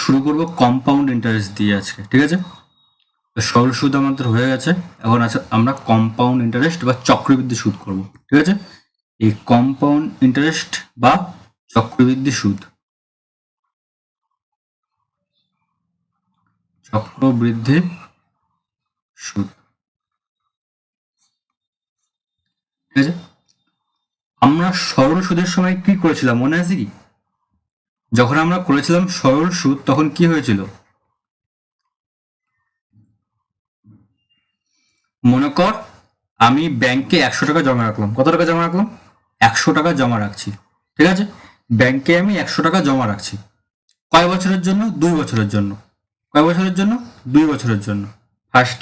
শুরু করব compound interest দিয়ে আজকে, ঠিক আছে? তো সরল সুদ আমাদের হয়ে গেছে, এখন আছে আমরা কম্পাউন্ড ইন্টারেস্ট বা চক্রবৃদ্ধি সুদ করব, ঠিক আছে? এই কম্পাউন্ড ইন্টারেস্ট বা চক্রবৃদ্ধি সুদ, চক্রবৃদ্ধি সুদ, ঠিক আছে? আমরা সরল সুদের সময় কি করেছিলাম মনে আছে কি? যখন আমরা করেছিলাম সরল সুদ তখন কি হয়েছিল? মনে কর আমি ব্যাংকে 100 টাকা জমা রাখলাম। কত টাকা জমা রাখলাম? 100 টাকা জমা রাখছি, ঠিক আছে? ব্যাংকে আমি 100 টাকা জমা রাখছি। কয় বছরের জন্য? 2 বছরের জন্য। কয় বছরের জন্য? 2 বছরের জন্য। ফার্স্ট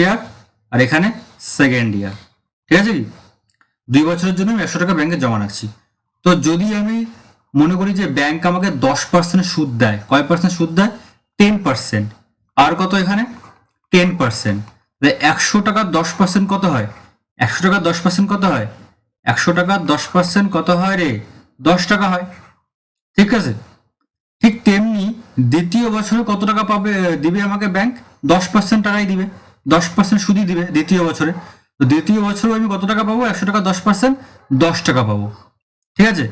ইয়ার আর এখানে সেকেন্ড ইয়ার, ঠিক আছে কি? 2 বছরের জন্য আমি 100 টাকা ব্যাংকে জমা রাখছি। তো যদি আমি মনে করি যে ব্যাংক আমাকে 10% সুদ দেয়, কয় পার্সেন্ট সুদ দেয়? 10%। আর কত এখানে? 10%। 100 টাকার 10% কত হয়? 100 টাকার 10% কত হয়? 100 টাকার 10% কত হয় রে? 10 টাকা হয়, ঠিক আছে? ঠিক তেমনি দ্বিতীয় বছরে কত টাকা পাবে দিবে আমাকে ব্যাংক? 10% টাকাই দিবে, 10% সুদই দিবে দ্বিতীয় বছরে। তো দ্বিতীয় বছরে আমি কত টাকা পাবো? 100 টাকা 10%, 10 টাকা পাবো, ঠিক আছে?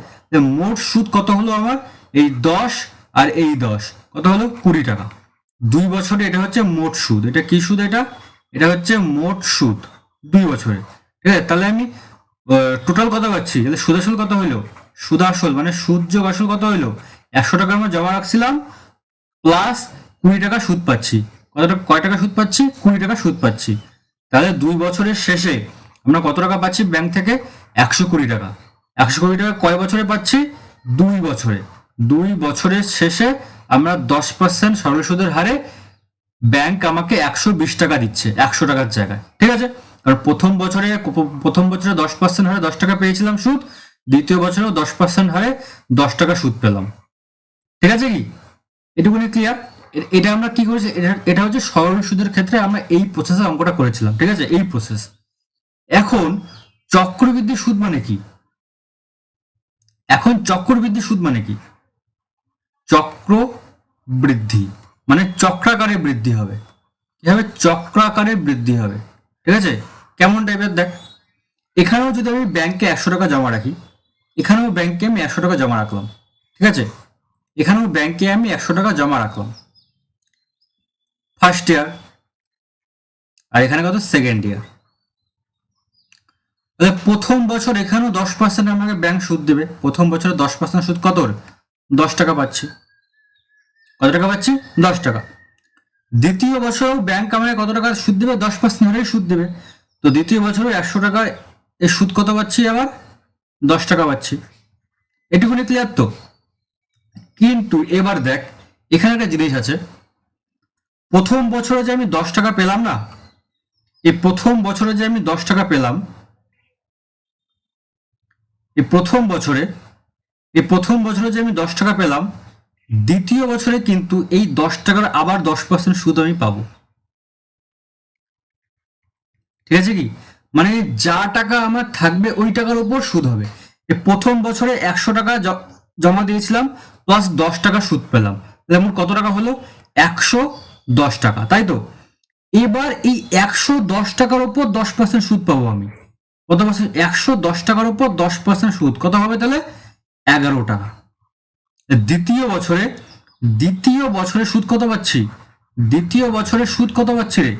মোট সুদ কত হলো আমার? এই 10 আর এই 10 কত হলো? 20 টাকা। 2 বছরে এটা হচ্ছে মোট সুদ। এটা কি সুদ? এটা হচ্ছে মোট সুদ 2 বছরে, ঠিক আছে? তাহলে আমি টোটাল কত পাচ্ছি? তাহলে সুদ আসল কত হইলো? সুদ আসল মানে সুদ যোগ আসল কত হইলো? 100 টাকা আমরা জমা রাখছিলাম প্লাস 20 টাকা সুদ পাচ্ছি। কয় টাকা সুদ পাচ্ছি? 20 টাকা সুদ পাচ্ছি। তাহলে 2 বছরের শেষে আমরা কত টাকা পাচ্ছি ব্যাংক থেকে? 120 টাকা। 120 টাকা কয় বছরে পাচ্ছি? 2 বছরে। 2 বছরের শেষে আমরা 10% সরল সুদের হারে ব্যাংক আমাকে 120 টাকা দিচ্ছে 100 টাকার জায়গায়, ঠিক আছে? আর প্রথম বছরে 10% হারে 10 টাকা পেয়েছিলাম সুদ, দ্বিতীয় বছরেও 10% হারে 10 টাকা সুদ পেলাম, ঠিক আছে কি? এটুকুনি ক্লিয়ার? এটা আমরা কি করেছি? এটা হচ্ছে সরল সুদের ক্ষেত্রে আমরা এই প্রসেসে অঙ্কটা করেছিলাম, ঠিক আছে? এই প্রসেস। এখন চক্রবৃদ্ধি সুদ মানে কি? চক্রবৃদ্ধি সুদ মানে কি? চক্র বৃদ্ধি মানে চক্রাকারে বৃদ্ধি হবে। কিভাবে? চক্রাকারে বৃদ্ধি হবে, ঠিক আছে? কেমন টাইপের? দেখ, এখানেও যদি আমি ব্যাংকে 100 টাকা জমা রাখি, এখানেও ব্যাংকে আমি 100 টাকা জমা রাখলাম, ঠিক আছে? এখানেও ব্যাংকে আমি 100 টাকা জমা রাখলাম ফার্স্ট ইয়ার, আর এখানে কত? Second year. তাহলে প্রথম বছর এখানেও 10% আমাকে ব্যাংক সুদ দেবে। প্রথম বছরে 10% সুদ কত? 10 টাকা পাচ্ছি। কত টাকা পাচ্ছি? 10 টাকা। দ্বিতীয় বছর ব্যাংক আমাকে কত টাকা সুদ দেবে? 10% হারে সুদ দেবে। তো দ্বিতীয় বছরে 100 টাকার এই সুদ কত পাচ্ছি? আবার 10 টাকা পাচ্ছি। এটুকুনি ক্লিয়ার তো? কিন্তু এবার দেখ, এখানে একটা জিনিস আছে। প্রথম বছরে যে আমি 10 টাকা পেলাম না, এই প্রথম বছরে যে আমি 10 টাকা পেলাম, এই প্রথম বছরে যে আমি 10 টাকা পেলাম, দ্বিতীয় বছরে কিন্তু এই 10 টাকার আবার 10% সুদ আমি পাবো, ঠিক আছে কি? মানে যা টাকা আমার থাকবে ওই টাকার উপর সুদ হবে। এই প্রথম বছরে 100 টাকা জমা দিয়েছিলাম প্লাস 10 টাকা সুদ পেলাম, তাহলে মোট কত টাকা হলো? 110 টাকা, তাই তো? এবার এই 110 টাকার উপর 10% সুদ পাবো আমি। কত পার্সেন্ট? 110 টাকার উপর 10% সুদ কত হবে তাহলে? 11 টাকা। দ্বিতীয় বছরে সুদ কত পাচ্ছি? দ্বিতীয় বছরে সুদ কত পাচ্ছি রে?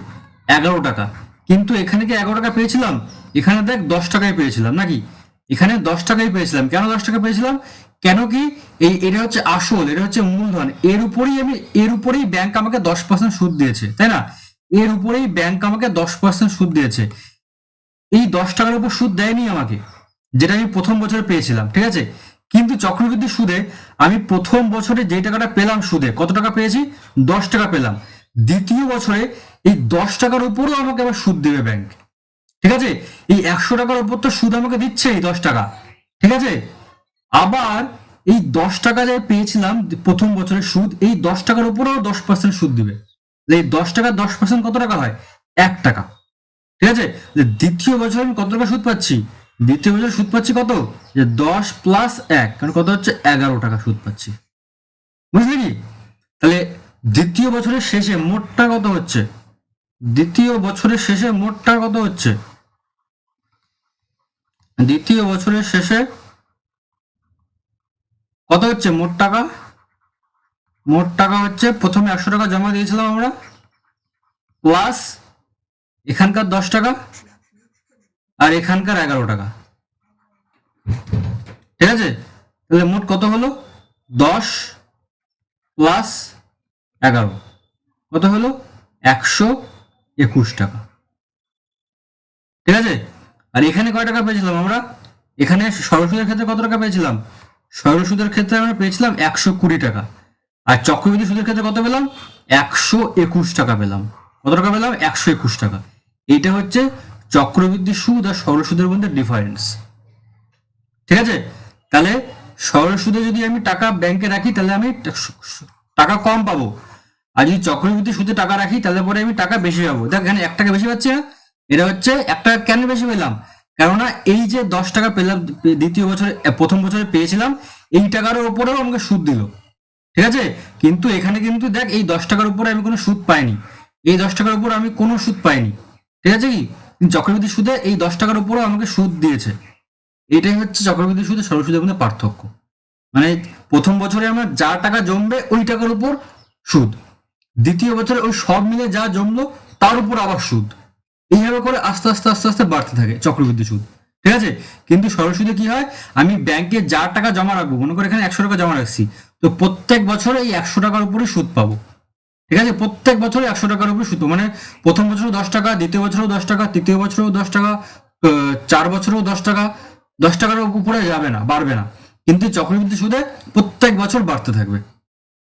11 টাকা। কিন্তু এখানে কি 11 টাকা পেয়েছিলাম? এখানে দেখ 10 টাকায় পেয়েছিলাম নাকি? এখানে 10 টাকায় পেয়েছিলাম। কেন 10 টাকা পেয়েছিলাম? কেন কি? এটা হচ্ছে আসল, এটা হচ্ছে মূলধন। এর উপরেই ব্যাংক আমাকে 10% সুদ দিয়েছে, তাই না? এর উপরেই ব্যাংক আমাকে 10% সুদ দিয়েছে। এই 10 টাকার উপর সুদ দেয়নি আমাকে, যেটা আমি প্রথম বছরে পেয়েছিলাম, ঠিক আছে? কিন্তু চক্রবৃদ্ধি সুদে আমি প্রথম বছরে যে টাকাটা পেলাম সুদে, কত টাকা পেয়েছি? 10 টাকা পেলাম। দ্বিতীয় বছরে এই 10 টাকার উপরও আমাকে আবার সুদ দেবে ব্যাংক, ঠিক আছে? এই 100 টাকার উপর তো সুদ আমাকে দিচ্ছে এই 10 টাকা, ঠিক আছে? আবার এই 10 টাকা যে পেয়েছিলাম প্রথম বছরের সুদ, এই 10 টাকার উপরেও 10% সুদ দিবে। এই 10 টাকার 10% কত টাকা হয়? 1 টাকা, ঠিক আছে? দ্বিতীয় বছর আমি কত টাকা সুদ পাচ্ছি? দ্বিতীয় বছর সুদ পাচ্ছি কত? যে 10 + 1, কারণ কত হচ্ছে? 11 টাকা সুদ পাচ্ছি। বুঝলি কি? তাহলে দ্বিতীয় বছরের শেষে মোটটা কত হচ্ছে? দ্বিতীয় বছরের শেষে মোটটা কত হচ্ছে? দ্বিতীয় বছরের শেষে কত হচ্ছে মোট টাকা? মোট টাকা হচ্ছে প্রথমে 100 টাকা জমা দিয়েছিলাম আমরা, প্লাস এখানকার 10 টাকা আর এখানকার 11 টাকা। ঠিক আছে? তাহলে মোট কত হলো? 10 প্লাস 11 কত হলো? 121 টাকা। ঠিক আছে? আর এখানে কয় টাকা পেয়েছিলাম আমরা? এখানে সরল সুদের ক্ষেত্রে কত টাকা পেয়েছিলাম? সরল সুদের ক্ষেত্রে আমরা পেয়েছিলাম 120 টাকা। আর চক্রবৃদ্ধি সুদের ক্ষেত্রে কত পেলাম? 121 টাকা পেলাম। কত টাকা পেলাম? 121 টাকা। এইটা হচ্ছে চক্রবৃদ্ধি সুদ আর সরল সুদের মধ্যে ডিফারেন্স। ঠিক আছে? তাহলে সরল সুদে যদি আমি টাকা ব্যাংকে রাখি তাহলে আমি টাকা কম পাবো, আর যদি চক্রবৃদ্ধি সুদে টাকা রাখি তাহলে পরে আমি টাকা বেশি পাবো। দেখ এখানে 1 টাকা বেশি পাচ্ছি না? এটা হচ্ছে 1 টাকা কেন বেশি পেলাম? কেননা এই যে 10 টাকা পেলাম দ্বিতীয় বছরে, প্রথম বছরে পেয়েছিলাম, এই টাকার উপরেও আমাকে সুদ দিল। ঠিক আছে? কিন্তু এখানে কিন্তু দেখ এই 10 টাকার উপরে আমি কোনো সুদ পাইনি, এই 10 টাকার উপর আমি কোনো সুদ পাইনি। ঠিক আছে কি? চক্রবৃদ্ধি সুদে এই 10 টাকার উপরেও আমাকে সুদ দিয়েছে। এটাই হচ্ছে চক্রবৃদ্ধি সুদ সরল সুদের মধ্যে পার্থক্য। মানে প্রথম বছরে আমার যা টাকা জমবে ওই টাকার উপর সুদ, দ্বিতীয় বছরে ওই সব মিলে যা জমলো তার উপর আবার সুদ, এইভাবে করে আস্তে আস্তে আস্তে আস্তে বাড়তে থাকে চক্রবৃদ্ধি সুদ। ঠিক আছে? কিন্তু সরল সুদে কি হয়, আমি ব্যাংকে যা টাকা জমা রাখবো, মনে করে এখানে 100 টাকা জমা রাখছি, তো প্রত্যেক বছরে এই 100 টাকার উপরে সুদ পাবো। ঠিক আছে? প্রত্যেক বছরে 100 টাকার উপরে সুদ, মানে প্রথম বছরও 10 টাকা, দ্বিতীয় বছরও 10 টাকা, তৃতীয় বছরও 10 টাকা, 4 বছরেও 10 টাকা। 10 টাকার উপরে যাবে না, বাড়বে না। কিন্তু চক্রবৃদ্ধি সুদে প্রত্যেক বছর বাড়তে থাকবে।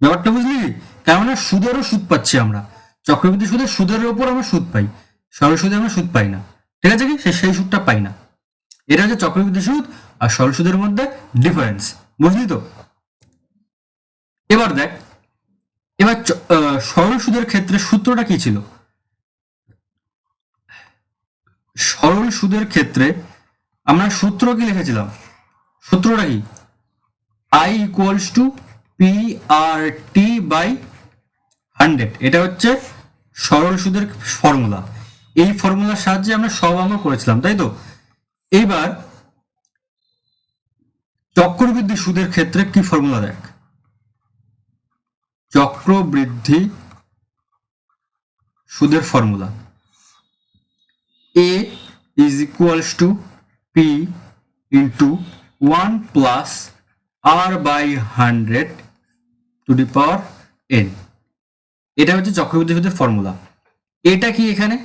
ব্যাপারটা বুঝলি? কেননা সুদেরও সুদ পাচ্ছি আমরা, চক্রবৃদ্ধি সুদের সুদের উপর আমরা সুদ পাই, সরল সুদে আমরা সুদ পাই না। ঠিক আছে কি? সেই সুদটা পাই না। এটা হচ্ছে চক্রবৃদ্ধি সুদ আর সরল সুদের মধ্যে ডিফারেন্স। বুঝলি তো? এবার দেখ, এবার সরল সুদের ক্ষেত্রে সূত্রটা কি ছিল? সরল সুদের ক্ষেত্রে আমরা সূত্র কি লিখেছিলাম? সূত্রটা কি? I equals to P R T by 100। এটা হচ্ছে সরল সুদের ফর্মুলা। এই ফর্মুলার সাহায্যে আমরা সব অঙ্ক করেছিলাম, তাই তো? এইবার চক্রবৃদ্ধি সুদের ক্ষেত্রে কি ফর্মুলা দেখ। চক্রবৃদ্ধি সুদের formula a is equals to p into 1 plus r by 100 to the power n। এটা হচ্ছে চক্রবৃদ্ধি সুদের ফর্মুলা। এটা কি এখানে?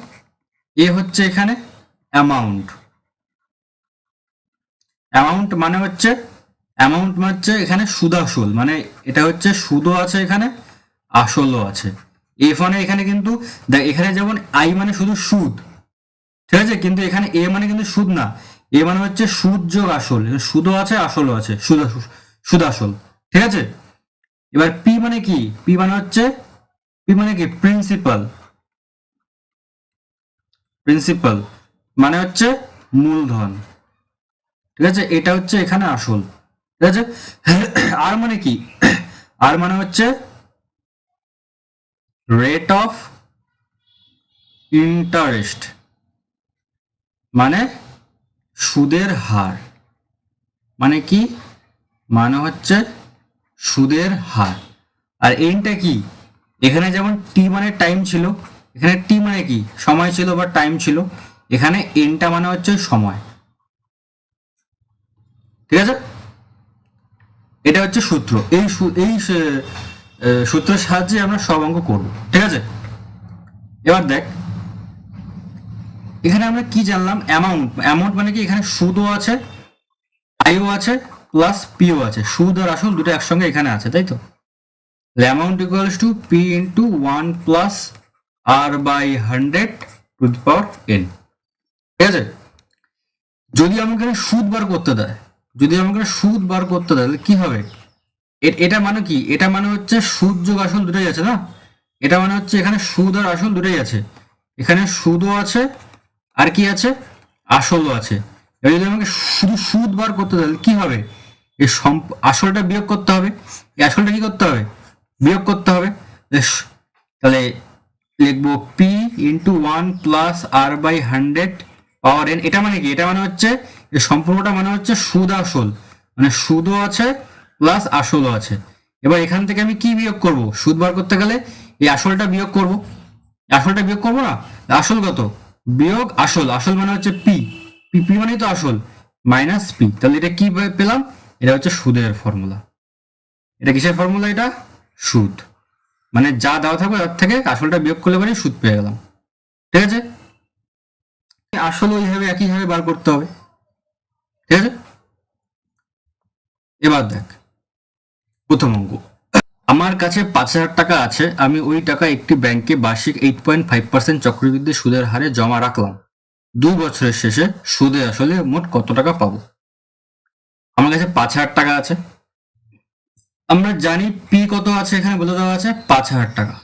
এ হচ্ছে এখানে অ্যামাউন্ট। অ্যামাউন্ট মানে হচ্ছে এখানে সুদ আসল, মানে এটা হচ্ছে সুদও আছে এখানে, আসলও আছে। এফ মানে এখানে কিন্তু দেখ, এখানে যেমন আই মানে শুধু সুদ, ঠিক আছে, কিন্তু এখানে এ মানে কিন্তু সুদ না, এ মানে হচ্ছে সুদ যোগ আসল, সুদও আছে আসলও আছে, সুদ আসল। ঠিক আছে? এবার পি মানে কি? পি মানে কি? প্রিন্সিপাল মানে হচ্ছে মূলধন। ঠিক আছে? এটা হচ্ছে এখানে আসল। ঠিক আছে? আর মানে কি? আর মানে হচ্ছে রেট অফ ইন্টারেস্ট, মানে সুদের হার। মানে কি? মানে হচ্ছে সুদের হার। আর এনটা কি? এখানে যেমন টি মানে টাইম ছিল, এখানে টি মানে কি? সময় ছিল বা টাইম ছিল, এখানে এনটা মানে হচ্ছে সময়। ঠিক আছে? এটা হচ্ছে সূত্র। এই সূত্রের সাহায্যে আমরা সব অঙ্ক করব। ঠিক আছে? এবার দেখ, এখানে আমরা কি জানলাম? অ্যামাউন্ট মানে কি? এখানে সুদও আছে, আইও আছে, প্লাস পিও আছে, সুদ আর আসল দুটো একসঙ্গে এখানে আছে, তাই তো? Amount equals to P into 1 plus R by 100 to the power n। ঠিক আছে? যদি আমাকে সুদ বার করতে দেয়, তাহলে কি হবে? এটা মানে কি? এটা মানে হচ্ছে সুদ যোগ আসল দুটোই আছে না? এটা মানে হচ্ছে এখানে সুদ আর আসল দুটোই আছে, এখানে সুদও আছে আর কি আছে? আসলও আছে। এবার যদি আমাকে শুধু সুদ বার করতে দেয় কি হবে? এই আসলটা বিয়োগ করতে হবে, এই আসলটা কি করতে হবে? বিয়োগ করতে হবে। তাহলে লিখবো P into 1 plus R by 100 power N. এটা মানে কি? এটা মানে হচ্ছে এই সম্পর্কটা মানে হচ্ছে সুদ আসল, মানে সুদও আছে প্লাস আসলও আছে। এবার এখান থেকে আমি কি বিয়োগ করব? সুদ বার করতে গেলে এই আসলটা বিয়োগ করব। আসলটা বিয়োগ করবো না? আসল কত? বিয়োগ আসল, আসল মানে হচ্ছে পি, পি পি মানে তো আসল, মাইনাস পি। তাহলে এটা কি পেলাম? এটা হচ্ছে সুদের ফর্মুলা। এটা কিসের ফর্মুলা? এটা সুদ, মানে যা দেওয়া থাকবে তার থেকে আসলটা বিয়োগ করলে পরে সুদ পেয়ে গেলাম। ঠিক আছে, আসল ওইভাবে একইভাবে বার করতে হবে। ঠিক আছে, এবার দেখ প্রথম অঙ্ক। আমার কাছে 5,000 টাকা আছে, আমি ওই টাকা একটি ব্যাংকে বার্ষিক 8.5% চক্রবৃদ্ধি সুদের হারে জমা রাখলাম। 2 বছরের শেষে সুদে আসলে মোট কত টাকা পাবো? আমার কাছে 5,000 টাকা আছে, আমরা জানি পি কত আছে, এখানে বলে দেওয়া আছে 5,000 টাকা।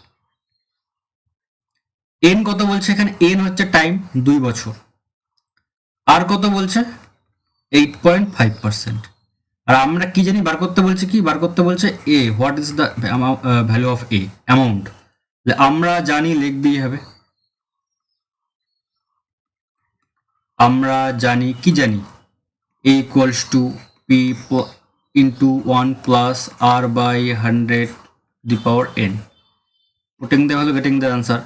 এন কত বলছে? এখানে এন হচ্ছে টাইম, 2 বছর। আর কত বলছে? 8.5%। আর আমরা কি জানি বার করতে বলছে? কি বার করতে বলছে? A, what is the value of A, amount. আমরা জানি, লিখতেই হবে। আমরা জানি, কি জানি? A equals to P into 1 plus R by 100 the power N. Putting the value, getting the answer.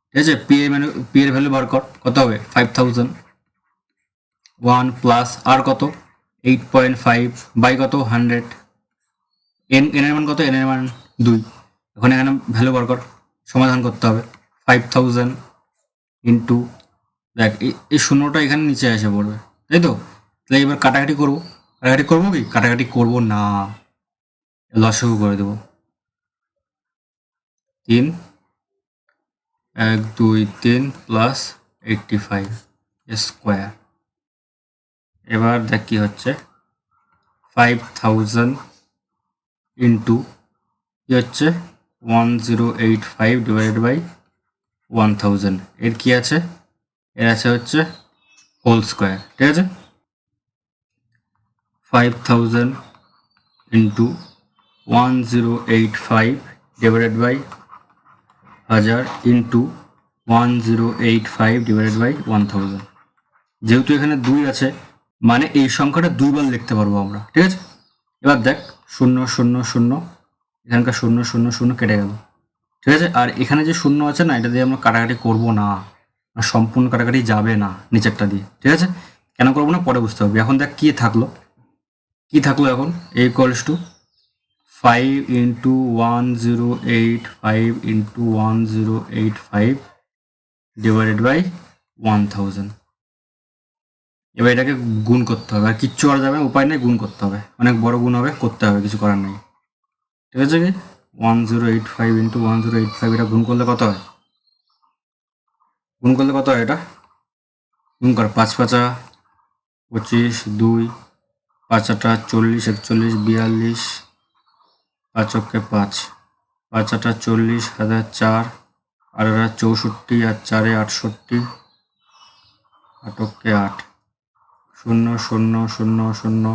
ঠিক আছে, পি এর মানে পি এর ভ্যালু বার কর, কত হবে? 5,000। 1 প্লাস আর কত? 8.5 বাই কত? 100। এন এর মান কত? এন এর মান 2। এখন এখানে ভ্যালু বার কর, সমাধান করতে হবে। 5,000 ইন্টু, দেখ এই শূন্যটা এখানে নিচে এসে পড়বে, তাই তো? তাহলে এবার কাটাকাটি করবো। কাটাকাটি করবো কি? কাটাকাটি করবো না, লসাগু করে দেবো। 3, 1 2 3 প্লাস 85 স্কোয়ার। এবার দেখ কি হচ্ছে, 5,000 ইন্টু কি হচ্ছে 1085 ডিভাইডেড বাই 1000। এর কি আছে? এর আছে হচ্ছে হোল স্কোয়ার। ঠিক আছে, 5,000 into 1085 divided by 1000 into 1085 divided by 1000। যেহেতু এখানে 2 আছে, মানে এই সংখ্যাটা 2বার লিখতে পারবো আমরা। ঠিক আছে, এবার দেখ 0 0 0, এখানকার 0 0 0 কেটে গেল। ঠিক আছে, আর এখানে যে 0 আছে না, এটা দিয়ে আমরা কাটাকাটি করবো না, সম্পূর্ণ কাটাকাটি যাবে না নিচেরটা দিয়ে। ঠিক আছে, কেন করবো না পরে বুঝতে হবে। এখন দেখ কি থাকলো, কি থাকলো এখন? A equals to 5 into 1085 into 1085 divided by 1000। এবার এটাকে গুণ করতে হবে, আর কিচ্ছু করা যাবে, উপায় নেই, গুণ করতে হবে, অনেক বড় গুণ হবে, করতে হবে, কিছু করার নেই। ঠিক আছে, কি 1085 ইন্টু 1085, এটা গুণ করলে কত হয়? গুণ করলে কত হয়? এটা গুণ কর, 5 5 25, 2 5 8 40 41 42, 5 5 5 8 40 হাজার 4 আর 64 আর 4 68, 8 8 0 0 0 0,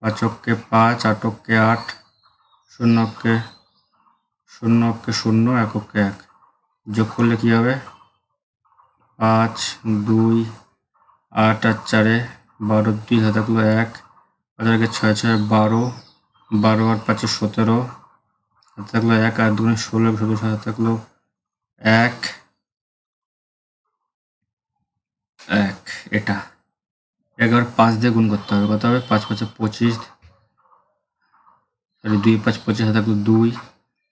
5 5 8 8, 0 0 0 1 1, যোগ করলে কি হবে? 5 2 8 আর 4 12, 2 হাতে থাকলো 1, 5 6 6 12, 12 আর 5 17, হাতে থাকলো 1, আর 2 16, 16 হাতে থাকলো 1 1। এটা একবার 5 দিয়ে গুণ করতে হবে, কত হবে? 5 5 25, সরি 2 5 25 হাতে থাকলো 2,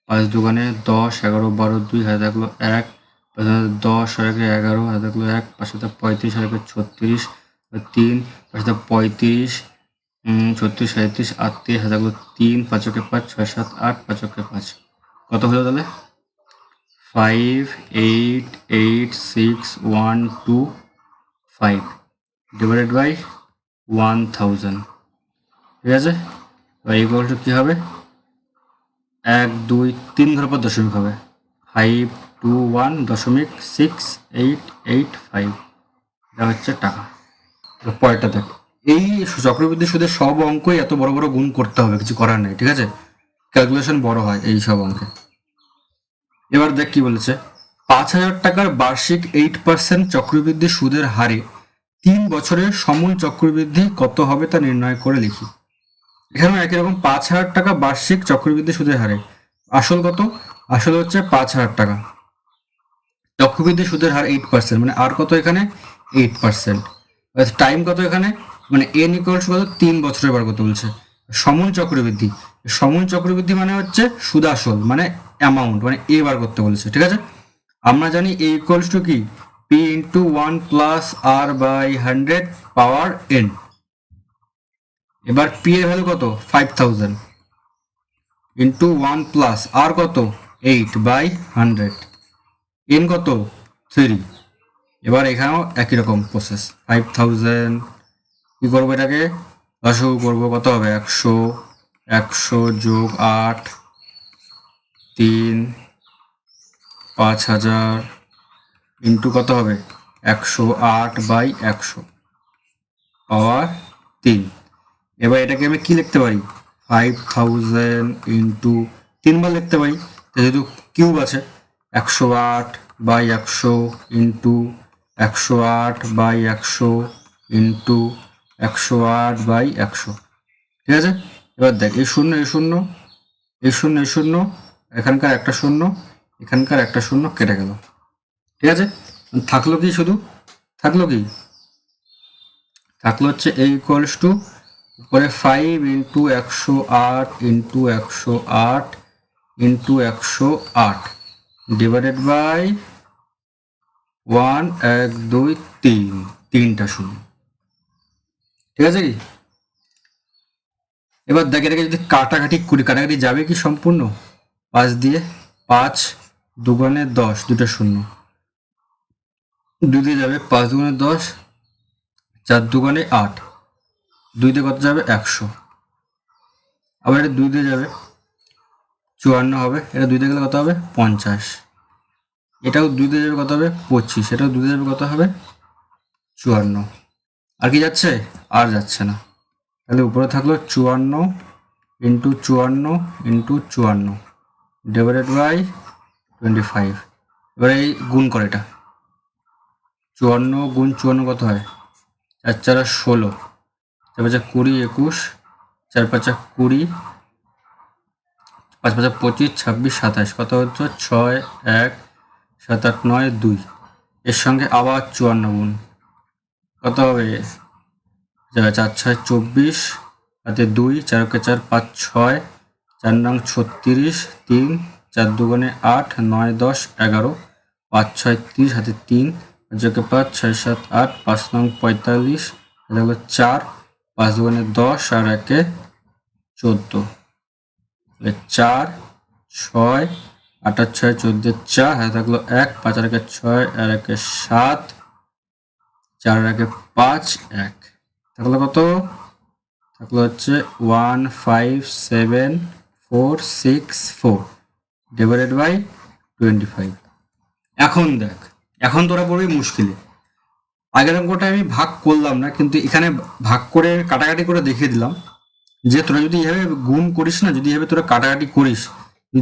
5 দুগুণে 10, 11 12, 2 হাতে থাকলো 1, 10 আর 11 হাতে থাকলো 1, 5 7 35 আর 36, 3, 5 7 35, 36 37 38 হাতে থাকলো 3, 5 5 6 7 8, 5 5। কত হলো তাহলে? 5 8 8 6 1 2 5 ডিভাইডেড বাই 1000। ঠিক আছে, এবার ইকুয়াল টু কী হবে? 1 2 3 ধরার পর দশমিক হবে, 521.6885। এটা হচ্ছে টাকা। পরেরটা দেখ, এই চক্রবৃদ্ধি সুদের সব অঙ্কই এত বড় বড় গুণ করতে হবে, কিছু করার নেই। ঠিক আছে, ক্যালকুলেশন বড় হয় এই সব অঙ্কে। এবার দেখ কি বলেছে, 5,000 টাকার বার্ষিক 8% চক্রবৃদ্ধি সুদের হারে 3 বছরের সমূল চক্রবৃদ্ধি কত হবে তা নির্ণয় করে লিখি। এখানে একই রকম 5,000 টাকা বার্ষিক চক্রবৃদ্ধি সুদের হারে, আসল কত, আসল হচ্ছে 5,000 টাকা, চক্রবৃদ্ধি সুদের হার 8%, মানে আর কত এখানে 8%, টাইম কত এখানে, মানে এন ইকুয়ালস কত 3 বছরের বার কত বলছে। সমূল চক্রবৃদ্ধি, সমূল চক্রবৃদ্ধি মানে হচ্ছে সুদাসল, মানে অ্যামাউন্ট, মানে এ বার করতে বলেছে, ঠিক আছে। আমরা জানি এ ইকুয়ালস টু কি, P into 1 plus R by 100 power N. এবার পি এর ভ্যালু কত 5,000 ইন্টু 1 প্লাস আর কত 8 বাই 100, এন কত 3। এবার এখানেও একই রকম প্রসেস, 5,000 কি করবো, এটাকে লসাগু করবো, কত হবে 100, 100 যোগ 8 3, 5,000 ইন্টু কত হবে 108 বাই 100 পাওয়ার 3। এবার এটাকে আমি কি লিখতে পারি, 5,000 ইন্টু 3 বার লিখতে পারি, যেহেতু কিউব আছে, 108 by 100 into 108 by 100 into 108 by 100, ঠিক আছে। এবার দেখ এই শূন্য এই শূন্য এই শূন্য এই শূন্য, এখানকার একটা শূন্য, এখানকার একটা শূন্য কেটে গেল, ঠিক আছে। থাকলো কি, শুধু থাকলো কি, থাকলো হচ্ছে এ ইকুয়ালস টু উপরে 5 into 108 into 108 into 108 divided by 1, 1, 2, 3, তিনটা শূন্য, ঠিক আছে কি। এবার দেখ এটাকে যদি কাটাকাটি করি, কাটাকাটি যাবে কি সম্পূর্ণ 5 দিয়ে, 5 দুগুণে 10, দুটো শূন্য, 2 দিয়ে যাবে 5 দুগুণে 10, 4 দুগুণে 8, 2 দিয়ে কত যাবে 100, আবার এটা 2 দিয়ে যাবে 54 হবে, এটা 2 দিয়ে গেলে কত হবে 50, এটাও 2 দিয়ে যাবে কত হবে 25, এটাও 2 দিয়ে যাবে কত হবে 54, আর কি যাচ্ছে, আর যাচ্ছে না, তাহলে উপরে থাকলো 54 ইন্টু 54 ইন্টু 54 ডিভাইডেড বাই 25। এবার এই গুণ করে, এটা 54 গুণ 54 কত হয়, 4 4 16, 4 5 20, 21, 4 5 20, 5 5 25, 26, 27, কত হচ্ছে 6, 1, 7 8 9, 2, এর সঙ্গে আবার 54 গুণ, কত হবে 4 6 24, হাতে 2, 4 কে 4, 5 6, 4 নং 36, 3, 4 দুগুণে 8, 9 10 11, 5 6 30, হাতে 3, 5 কে 5, 6 7 8, 5 নং 45, হাতে হলো 4, 5 দুগুণে 10 আর 1 14, 4 6 8 আর 6 14, 4, হাতে থাকলো 1, 5 আর 1 6 আর 1 7, 4 আর 1 5, 1, থাকলো কত, থাকলো হচ্ছে 157,464 ডিভাইডেড বাই 25। এখন দেখ, এখন তোরা পড়বি মুশকিলে। আগের অঙ্কটা আমি ভাগ করলাম না, কিন্তু এখানে ভাগ করে কাটাকাটি করে দেখিয়ে দিলাম যে তোরা যদি এইভাবে গুণ করিস না, যদি এইভাবে তোরা কাটাকাটি করিস,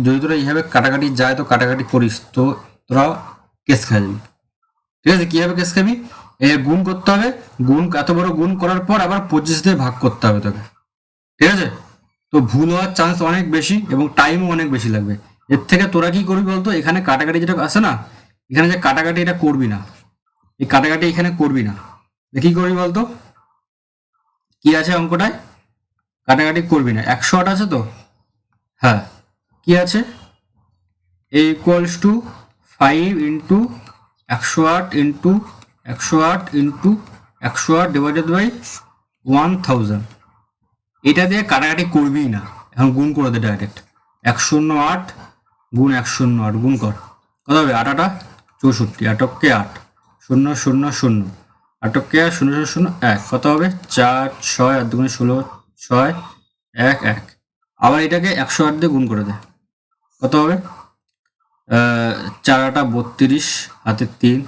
যদি তোরা এইভাবে কাটাকাটি যায় তো কাটাকাটি করিস, তো তোরা কেস খাই যাবি, ঠিক আছে। কিভাবে কেস খাবি, গুণ করতে হবে, গুণ এত বড় গুণ করার পর আবার 25 দিয়ে ভাগ করতে হবে তোকে, ঠিক আছে। তো ভুল হওয়ার চান্স অনেক বেশি এবং টাইমও অনেক বেশি লাগবে। এর থেকে তোরা কি করবি বলতো, এখানে কাটাকাটি যেটা আছে না, এখানে যে কাটাকাটি এটা করবি না, এই কাটাকাটি এখানে করবি না, কি করবি বলতো, কি আছে অঙ্কটায়, কাটাকাটি করবি না, 108 আছে তো, হ্যাঁ কি আছে, A equals to 5 into 108 into 108 into 108 divided by 1000, এটা দিয়ে কাটাকাটি করবি না, এখন গুণ করে দে ডাইরেক্ট, 108 গুণ 108 গুণ কর, কত হবে 8 8 64, 8কে 8, 0 0 0, 8কে 0 0 0 1, কত হবে 4 6 আর 2 16, 6 1 1, আবার এটাকে 108 দিয়ে গুণ করে দে, কত হবে 4 8 32, হাতে 3,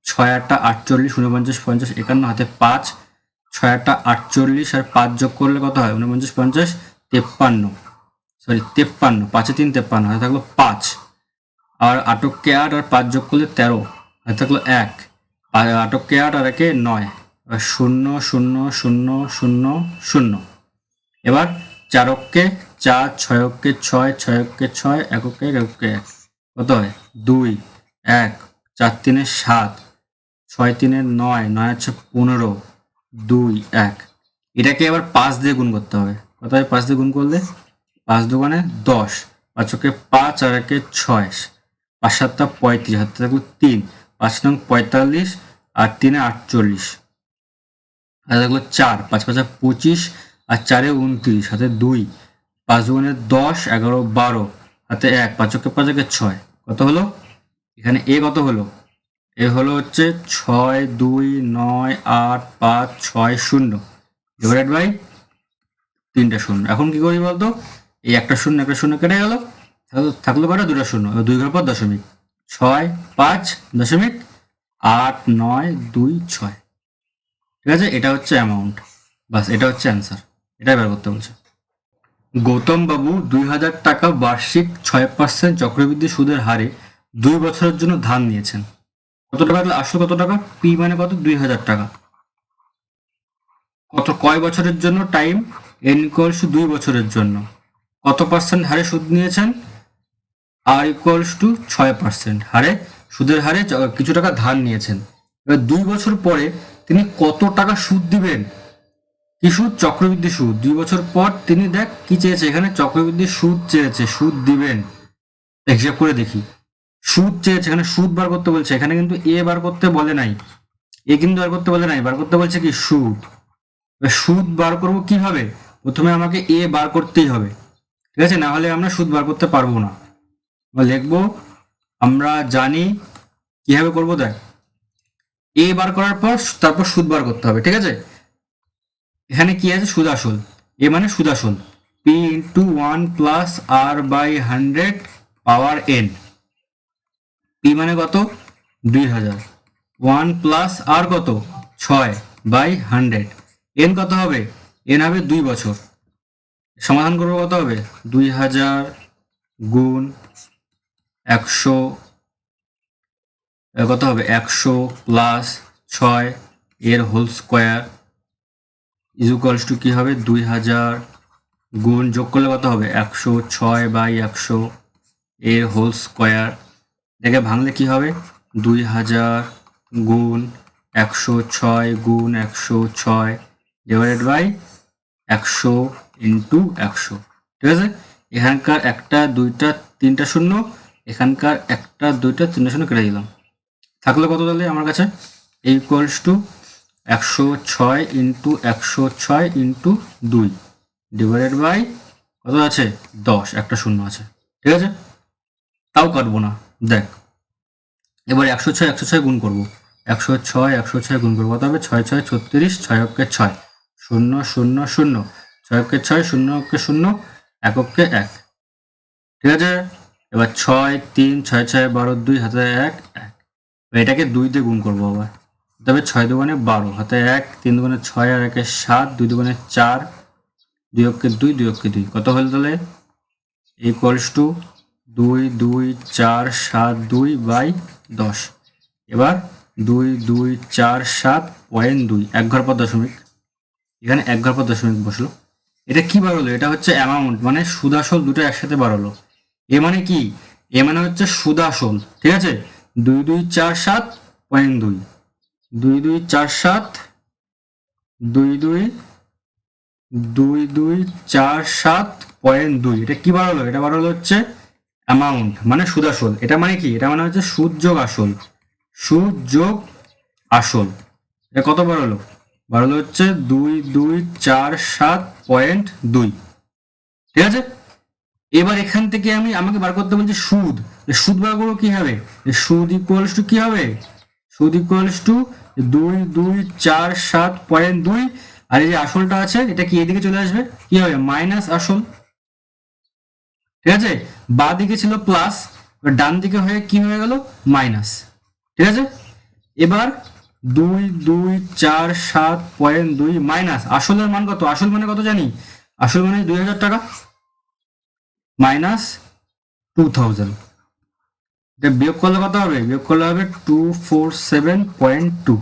6 8 48, 49 50 51, হাতে 5, 6 8 48 আর 5 যোগ করলে কত হয় 49 50 53, সরি 53, 5 3 53, হাতে থাকলো 5, আর আটককে 8 আর 5 যোগ করলে 13, হাতে থাকলো 1, আটককে 8 আর একে 9, 0 0 0 0 0। এবার 4 অক্ষে 4, 6 অক্ষে 6, 6 অক্ষে 6, 1 অক্ষে 1, 1 অক্ষে 1, কত হয় 2 1, 4 3 7, 6 3 9, 9 আছে 15, 2 1। এটাকে এবার 5 দিয়ে গুণ করতে হবে। কত হয় 5 দিয়ে গুণ করলে? 5 দুগুণে 10, 5 অক্ষে 5 আর একে 6, 5 7 35, হাতে থাকলো 3, 5 নং 45 আর 3 48, হাতে থাকলো 4, 5 5 25 আর 4 29, হাতে 2, 5 দুগুণে 10, 11 12, হাতে 1, 5 অক্ষে 5 একে 6, কত হলো? এখানে এ কত হলো? এ হলো হচ্ছে 6 2 9 8 5 6 0 ডিভাইডেড বাই 3টা শূন্য। এখন কি করি বলতো? এই একটা শূন্য কেটে গেল, থাকলো কটা? 2টা শূন্য। 2 ঘর পর দশমিক, 6 5 দশমিক 8 9 2 6। ঠিক আছে, এটা হচ্ছে অ্যামাউন্ট, বাস এটা হচ্ছে অ্যান্সার। এটাই বের করতে বলছে। গৌতম বাবু 2000 টাকা বার্ষিক 6% চক্রবৃদ্ধি সুদের হারে 2 বছরের জন্য ধার নিয়েছেন। কত টাকা? আসলে কত টাকা? পি মানে কত? 2000 টাকা। কয় বছরের জন্য? টাইম n ইকুয়ালস টু 2 বছরের জন্য। কত পার্সেন্ট হারে সুদ নিয়েছেন? আর ইকুয়ালস টু 6% হারে, সুদের হারে কিছু টাকা ধার নিয়েছেন। এবার 2 বছর পরে তিনি কত টাকা সুদ দিবেন? কি সুদ? চক্রবৃদ্ধি সুদ। 2 বছর পর তিনি দেখ কি চেয়েছে, এখানে চক্রবৃদ্ধি সুদ চেয়েছে, সুদ দিবেন। হিসাব করে দেখি, সুদ চেয়েছে, এখানে সুদ বার করতে বলছে, এখানে কিন্তু এ বার করতে বলে নাই, এ কিন্তু বার করতে বলে নাই, বার করতে বলছে কি সুদ। সুদ বার করব কিভাবে? প্রথমে আমাকে এ বার করতেই হবে, ঠিক আছে, না হলে আমরা সুদ বার করতে পারবো না। লিখবো, আমরা জানি কিভাবে করবো, দেখ এ বার করার পর তারপর সুদ বার করতে হবে, ঠিক আছে। এখানে কি আছে? সুদ আসল। এ মানে সুদ আসল, P into 1 plus R by 100 power N. P মানে কত? 2000, 1 প্লাস আর কত? 6 বাই 100, এন কত হবে? এন হবে 2 বছর। সমাধান করবো, কত হবে? 2000 গুণ 100, কত হবে? 100 প্লাস 6 এর হোল স্কোয়ার ইকুয়ালস টু কি হবে? 2000 গুণ যোগ করলে কত হবে? 106 বাই 100 এর হোল স্কোয়ার। দেখে ভাঙলে কি হবে? 2000 গুণ 106 গুণ 106 ডিভাইডেড বাই 100 ইন্টু 100, ঠিক আছে। এখানকার একটা দুইটা তিনটা শূন্য, এখানকার একটা দুইটা তিনটা শূন্য কেটে দিলাম, থাকলো কত তাহলে আমার কাছে? Equals to 106 into 106 into 2 divided by কত আছে? 10, একটা শূন্য আছে, ঠিক আছে। তাও কাটবো না, দেখ এবার 106 গুণ করবো, 106 গুণ করবো, কত হবে? 6 6 36, 6 অক্ষে 6, 0 0 0, 6 অক্ষে 6, 0 অক্ষে 0, 1 অক্ষে 1, ঠিক আছে। এবার 6 3 6 6 12 2 হাতে 1 1, এটাকে 2 দিয়ে গুণ করবো আবার, তবে 6 দুগুণে 12 হাতে 1, 3 দুগুণে 6 আর 1 7, 2 দুগুণে 4, 2 অক্ষে 2, 2 অক্ষে 2, কত হলো তাহলে? Equals to 2 2 4 7 2 by 10। এবার 2 2 4 7.2, 1 ঘর পর দশমিক, এখানে 1 ঘর পর দশমিক বসলো। এটা কি বার হলো? এটা হচ্ছে অ্যামাউন্ট, মানে সুদ আসল দুটো একসাথে বার হলো। এ মানে কি? এ মানে হচ্ছে সুদ আসল, ঠিক আছে। 2 2 4 7.2, 2 2 4 7, 2 2 2 2 4 7.2, এটা কি বার হলো? এটা বার হলো হচ্ছে অ্যামাউন্ট, মানে সুদ আসল। এটা মানে কি? এটা মানে হচ্ছে সুদ যোগ আসল, সুদ যোগ আসল। এটা কত বার হলো? বার হলো হচ্ছে 2 2 4 7.2, ঠিক আছে। এবার এখান থেকে আমাকে বার করতে বলছি সুদ। সুদ বার করবো কি হবে? সুদ ইকুয়ালস টু কি হবে? সুদ ইকুয়ালস টু 2 2 4 7.2, আর এই যে আসলটা আছে এটা কি এদিকে চলে আসবে, কি হবে? মাইনাস আসল, ঠিক আছে। বা দিকে ছিল প্লাস, ডান দিকে হয়ে কি হয়ে গেল? মাইনাস, ঠিক আছে। এবার 2 2 4 7.2 মাইনাস আসলের মান কত? আসল মানে কত জানি? আসল মানে 2000 টাকা, মাইনাস 2000, এটা বিয়োগ করলে কত হবে? বিয়োগ করলে হবে 247.2,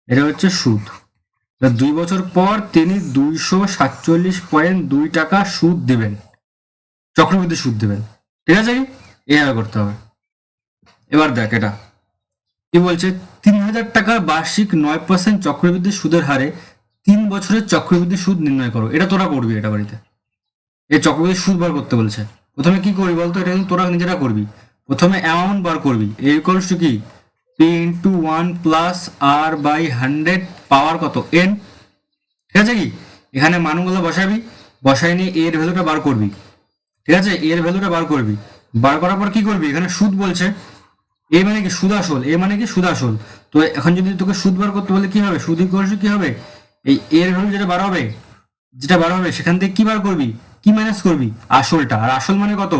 এটা হচ্ছে সুদ। 2 বছর পর তিনি 247.2 টাকা সুদ দিবেন, চক্রবৃদ্ধি সুদ দিবেন। ঠিক আছে, কি এইভাবে করতে হবে। এবার দেখ এটা কি বলছে, 3000 টাকার বার্ষিক 9% চক্রবৃদ্ধি সুদের হারে 3 বছরের চক্রবৃদ্ধি সুদ নির্ণয় করো। এটা তোরা করবি, এটা বাড়িতে এই চক্রবৃদ্ধি সুদ বার করতে বলছে। প্রথমে কি করবি বলতো, এটা কিন্তু তোরা নিজেরা করবি। প্রথমে অ্যামাউন্ট বার করবি, এ ইকুয়ালস টু কি P into 1 plus R by 100 power কত এন। ঠিক আছে, কি এখানে মানগুলো বসাবি, বসাই নিয়ে এর ভ্যালুটা বার করবি। ঠিক আছে, এর ভ্যালুটা বার করবি, বার করার পর কি করবি, এখানে সুদ বলছে, এ মানে কি সুদ আসল, এ মানে কি সুদ আসল। তো এখন যদি তোকে সুদ বার করতে বলে কি হবে, সুদ ইকুয়ালস কি হবে, এই এর ভ্যালু যেটা বার হবে, সেখান থেকে কি বার করবি, কি মাইনাস করবি, আসলটা। আর আসল মানে কত,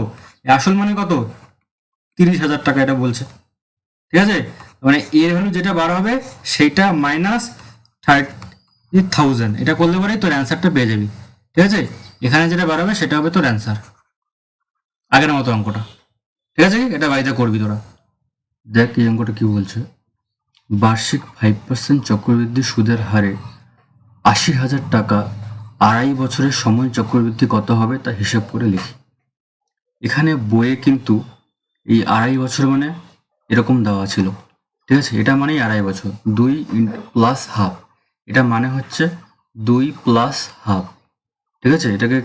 আসল মানে কত, 30,000 টাকা এটা বলছে। ঠিক আছে, মানে এর ভ্যালু যেটা বার হবে সেটা মাইনাস 30,000, এটা করলে পরে তোর অ্যান্সারটা পেয়ে যাবি। ঠিক আছে, এখানে যেটা বার হবে সেটা হবে তোর অ্যান্সার, আগের মতো অঙ্কটা। ঠিক আছে, এটা বাড়িতে করবি তোরা। দেখ এই অঙ্কটা কি বলছে, বার্ষিক 5% চক্রবৃদ্ধি সুদের হারে 80,000 টাকা 2.5 বছরের সময় চক্রবৃদ্ধি কত হবে তা হিসেব করে লিখি। এখানে বইয়ে কিন্তু এই 2.5 বছর মানে এরকম দেওয়া ছিল। ঠিক আছে, এটা মানেই 2.5 বছর, 2 প্লাস হাফ, এটা মানে হচ্ছে 2 প্লাস হাফ। ঠিক আছে, এটাকে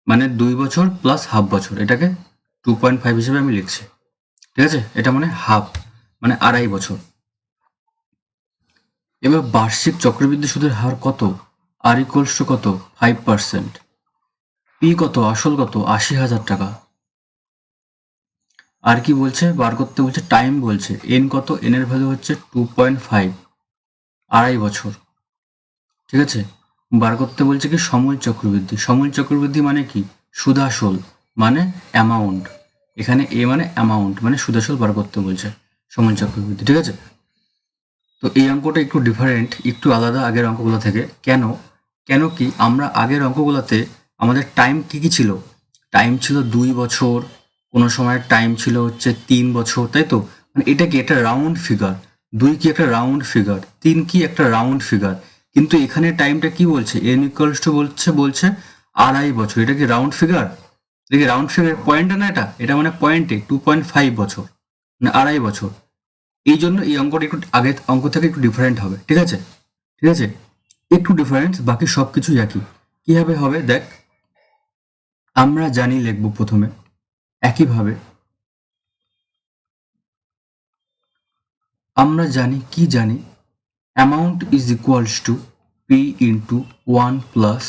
মানে 2 বছর প্লাস হাফ বছর, এটাকে 2.5 হিসেবে আমি লিখছি। ঠিক আছে, এটা মানে হাফ, মানে 2.5 বছর। এবার বার্ষিক চক্রবৃদ্ধি সুদের হার কত, আর ইকুয়ালস টু কত 5%, পি কত, আসল কত 80,000 টাকা। আর কি বলছে বার করতে বলছে, টাইম বলছে, এন কত, এন এর ভ্যালু হচ্ছে 2.5, 2.5 বছর। ঠিক আছে, বার করতে বলছে কি সময় চক্রবৃদ্ধি, সময় চক্রবৃদ্ধি মানে কি, সুদাসল মানে অ্যামাউন্ট, এখানে এ মানে অ্যামাউন্ট মানে সুদাসল বার করতে বলছে সময় চক্রবৃদ্ধি। ঠিক আছে, তো এই অঙ্কটা একটু ডিফারেন্ট, একটু আলাদা আগের অঙ্কগুলো থেকে। কেন, কেন কি আমরা আগের অঙ্কগুলোতে আমাদের টাইম কি কি ছিল, টাইম ছিল 2 বছর, কোনো সময় টাইম ছিল হচ্ছে 3 বছর, তাই তো। মানে এটা কি একটা রাউন্ড ফিগার, 2 কি একটা রাউন্ড ফিগার, 3 কি একটা রাউন্ড ফিগার। কিন্তু এখানে টাইমটা কি বলছে, এন ইকুয়ালস টু বলছে 2.5 বছর। এটা কি রাউন্ড ফিগার, এটা কি রাউন্ড ফিগার পয়েন্টে না, এটা মানে পয়েন্টে 2.5 বছর, মানে 2.5 বছর। এই জন্য এই অঙ্কটা একটু আগের অঙ্ক থেকে একটু ডিফারেন্ট হবে। ঠিক আছে, ঠিক আছে, একটু ডিফারেন্স, বাকি সব কিছুই একই। কিভাবে হবে দেখ, আমরা জানি লিখবো প্রথমে একইভাবে, আমরা জানি কি জানি, amount is equals to P into 1 plus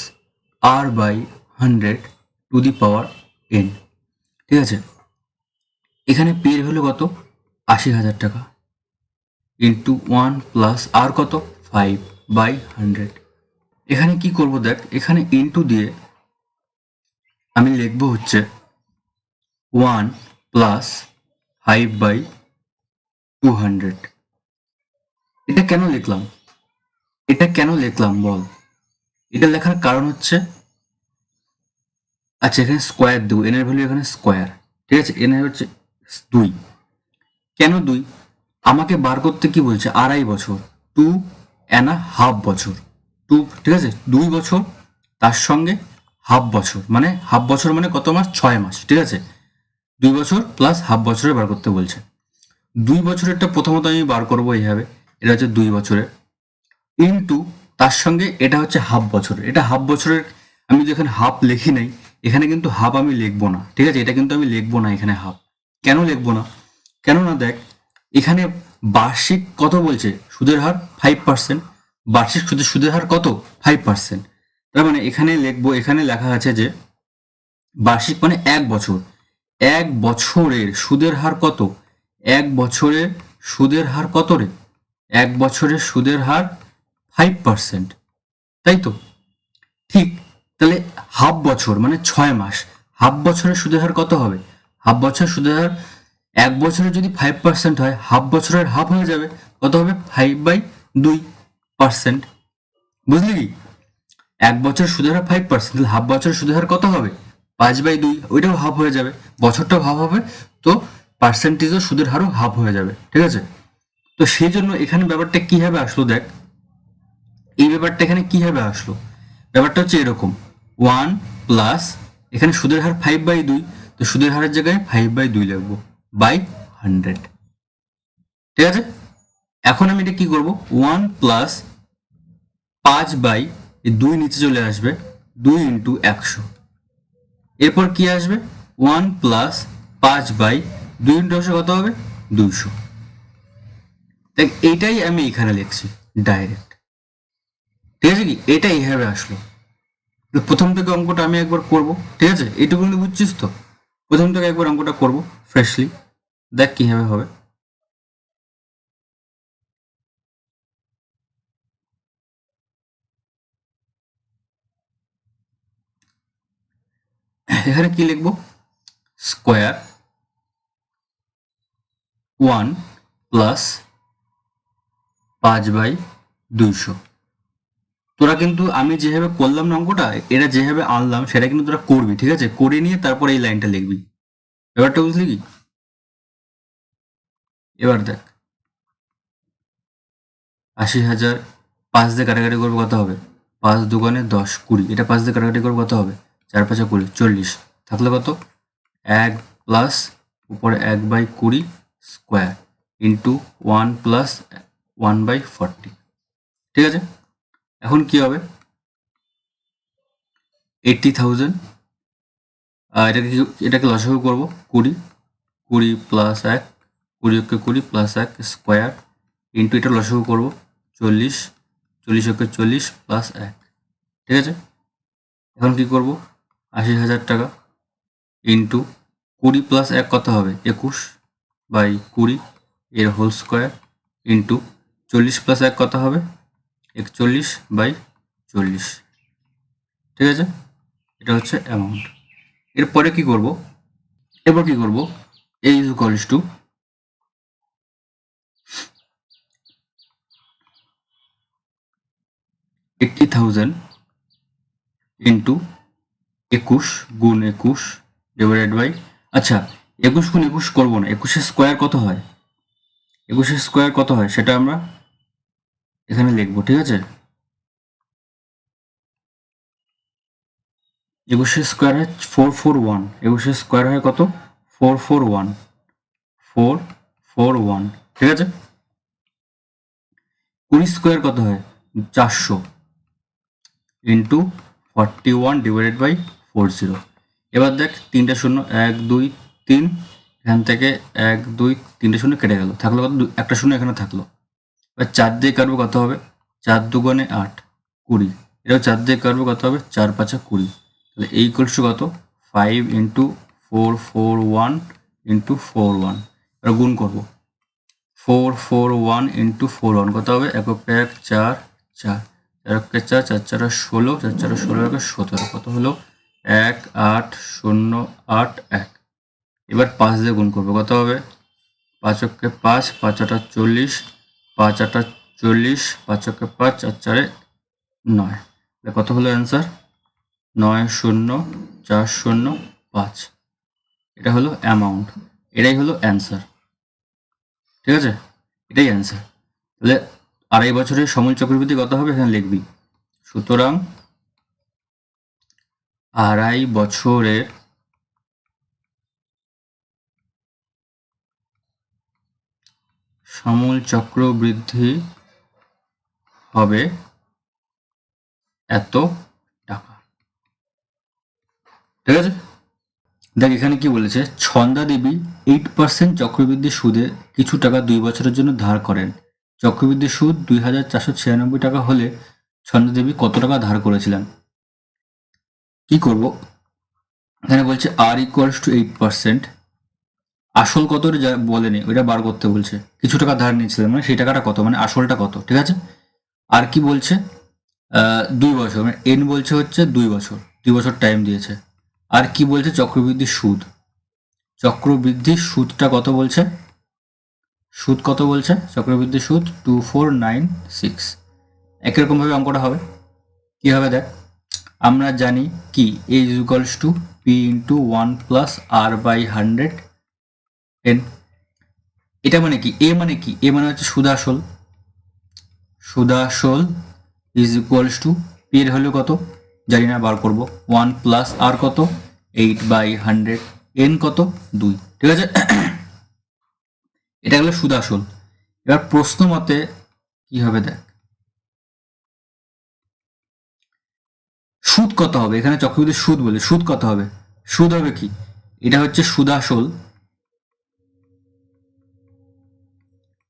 R by 100 to the power N. ঠিক আছে, এখানে পি এর ভ্যালু কত 80,000 টাকা ইন্টু 1 প্লাস আর কত 5 বাই 100। এখানে কি করব দেখ, এখানে ইন্টু দিয়ে আমি লিখব হচ্ছে 1 প্লাস 5 বাই 200। এটা কেন লিখলাম, এটা কেন লিখলাম বল, এটা লেখার কারণ হচ্ছে, আচ্ছা এখানে স্কোয়ার দেবো, এন এর ভ্যালু এখানে স্কোয়ার। ঠিক আছে, এন এর হচ্ছে 2, কেন 2, আমাকে বার করতে কি বলছে 2.5 বছর, 2.5 বছর, 2। ঠিক আছে, 2 বছর তার সঙ্গে হাফ বছর, মানে হাফ বছর মানে কত মাস, 6 মাস। ঠিক আছে, 2 বছর প্লাস হাফ বছরে বার করতে বলছে। 2 বছরেরটা প্রথমত আমি বার করবো এইভাবে, এটা হচ্ছে 2 বছরের, ইন্টু তার সঙ্গে এটা হচ্ছে হাফ বছর, এটা হাফ বছরের। আমি যদি এখানে হাফ লিখি নাই, এখানে কিন্তু হাফ আমি লিখবো না। ঠিক আছে, এটা কিন্তু আমি লিখবো না এখানে হাফ। কেন লিখবো না, কেননা দেখ এখানে বার্ষিক কত বলছে, সুদের হার 5%, বার্ষিক সুদের হার কত 5%। তার মানে এখানে লিখবো, এখানে লেখা আছে যে বার্ষিক মানে 1 বছর, 1 বছরের সুদের হার কত, 1 বছরের সুদের হার কত রে, 1 বছরের সুদের হার 5%, তাই তো। ঠিক, তাহলে হাফ বছর মানে 6 মাস, হাফ বছরের সুদের হার কত হবে, হাফ বছরের সুদের হার 1 বছরে যদি 5% হয়, হাফ বছরের হাফ হয়ে যাবে, কত হবে 5/2%। বুঝলি কি, 1 বছর সুদের হার 5%, তাহলে হাফ বছরের সুদের হার কত হবে 5/2 ওইটাও হাফ হয়ে যাবে, বছরটাও হাফ হবে, তো পার্সেন্টেজও সুদের হারও হাফ হয়ে যাবে, ঠিক আছে। তো সেই জন্য এখানে ব্যাপারটা কিভাবে আসলো দেখ, এই ব্যাপারটা এখানে কিভাবে আসলো, ব্যাপারটা হচ্ছে এরকম, 1 প্লাস এখানে সুদের হার 5/2, তো সুদের হারের জায়গায় 5/2 লিখবো বাই 100, ঠিক আছে। এখন আমি এটা কি করব, 1 প্লাস 5/2 নিচে চলে আসবে, 2 ইন্টু 100, এরপর কি আসবে 1 প্লাস 5/2 ইন্টু 100 কত হবে 200। দেখ এইটাই আমি এখানে লিখছি ডাইরেক্ট, ঠিক আছে, কি এটা এইভাবে আসলো। প্রথম থেকে অঙ্কটা আমি একবার করব, ঠিক আছে, এইটুকু কিন্তু বুঝছিস তো, প্রথম থেকে একবার অঙ্কটা করব ফ্রেশলি, দেখ কিভাবে হবে। এখানে কি লিখবো, স্কোয়ার 1 প্লাস 5/200। তোরা কিন্তু আমি যেভাবে করলাম না অঙ্কটা, এটা যেভাবে আনলাম সেটা কিন্তু তোরা করবি, ঠিক আছে, করে নিয়ে তারপরে এই লাইনটা লিখবি, ব্যাপারটা বুঝলি কি। এবার দেখ 80,000 5 দিয়ে কাটাকাটি করবো কত হবে, 5 দুগুণে 10 20, এটা 5 দিয়ে কাটাকাটি করবো কত হবে, 4 5 20 40, থাকলে কত 1 প্লাস উপরে 1/20 স্কোয়ার ইন্টু 1 প্লাস 1/40, ঠিক আছে। এখন কি হবে 80,000, এটাকে লসাগু করবো 20 20 প্লাস 1 20 কে 20 প্লাস 1 স্কোয়ার ইন্টু এটা লসাগু করবো 40 40 কে 40 প্লাস 1, ঠিক আছে। এখন কি করব 80,000 টাকা ইন্টু 20 প্লাস 1 কত হবে 21/20 এর হোল স্কোয়ার ইন্টু 40 প্লাস 1 কত হবে 41/40, ঠিক আছে। এটা হচ্ছে অ্যামাউন্ট। এরপরে কি করব, এরপর কি করব, a is equals two 80,000 into 21 গুণ 21 ডিভাইডেড বাই, আচ্ছা 21 গুণ 21 করবো না, 21 স্কোয়ার কত হয়, 21 স্কোয়ার কত হয় সেটা আমরা এখানে লিখবো, ঠিক আছে। 21 স্কোয়ার হয় 441, 21 স্কোয়ার হয় কত 441, 441, ঠিক আছে। 20 স্কোয়ার কত হয় 400 ইন্টু 41 ডিভাইডেড বাই 40। এবার দেখ 3টা শূন্য 1 2 3, এখান থেকে 1 2 3টে শূন্য কেটে গেল, থাকলো কত একটা শূন্য এখানে থাকলো। এবার 4 দিয়ে কাটবো কত হবে 4 দুগুণে 8 20, এটাও 4 দিয়ে কাটবো কত হবে 4 5 20, তাহলে এই ইকুয়ালস টু কত 5 ইন্টু 441 ইন্টু 41, এবার গুণ করবো 441 ইন্টু 41 কত হবে 1 1 4 4 4 1 4 4 4 16 4 4 16 1 17, কত হলো 1 8 0 8 1। এবার 5 দিয়ে গুণ করবো কত হবে 5 1 5 5 8 40 5 8 40 5 1 5 4 4 9, কত হলো অ্যান্সার 90405, এটা হলো অ্যামাউন্ট, এটাই হলো অ্যান্সার, ঠিক আছে, এটাই অ্যান্সার। তাহলে 2.5 বছরের সমূল চক্রবৃদ্ধি কত হবে এখানে লিখবি, সুতরাং 2.5 বছরের সমূল চক্রবৃদ্ধি হবে এত টাকা, ঠিক আছে। দেখ এখানে কি বলেছে, ছন্দা দেবী 8% চক্রবৃদ্ধি সুদে কিছু টাকা 2 বছরের জন্য ধার করেন, চক্রবৃদ্ধি সুদ 2,496 টাকা হলে ছন্দা দেবী কত টাকা ধার করেছিলেন। কি করব, এখানে বলছে আর ইকুয়ালস টু 8%, আসল কত বলেনি, ওইটা বার করতে বলছে, কিছু টাকা ধার নিয়েছিলেন মানে সেই টাকাটা কত, মানে আসলটা কত, ঠিক আছে। আর কি বলছে 2 বছর, মানে এন বলছে হচ্ছে 2 বছর, 2 বছর টাইম দিয়েছে। আর কি বলছে চক্রবৃদ্ধি সুদ, চক্রবৃদ্ধি সুদটা কত বলছে, সুদ কত বলছে চক্রবৃদ্ধি সুদ 2496। একই রকম ভাবে অঙ্কটা হবে, কি হবে দেখ, আমরা জানি কি a is equals to P into 1 plus R by 100 N. এটা মানে কি? এ মানে কি? এ মানে হচ্ছে সুদাসল। সুদাসল ইজ ইকুয়ালস টু পি এর ভ্যালু কত জানি না, বার করবো। 1 প্লাস আর কত 8/100, এন কত 2। ঠিক আছে, এটা হলো সুদাসল। এবার প্রশ্ন মতে কি হবে দেখ, সুদ কত হবে? এখানে চক্রবৃদ্ধি সুদ বলে, সুদ কত হবে? সুদ হবে কি, এটা হচ্ছে সুদাসল,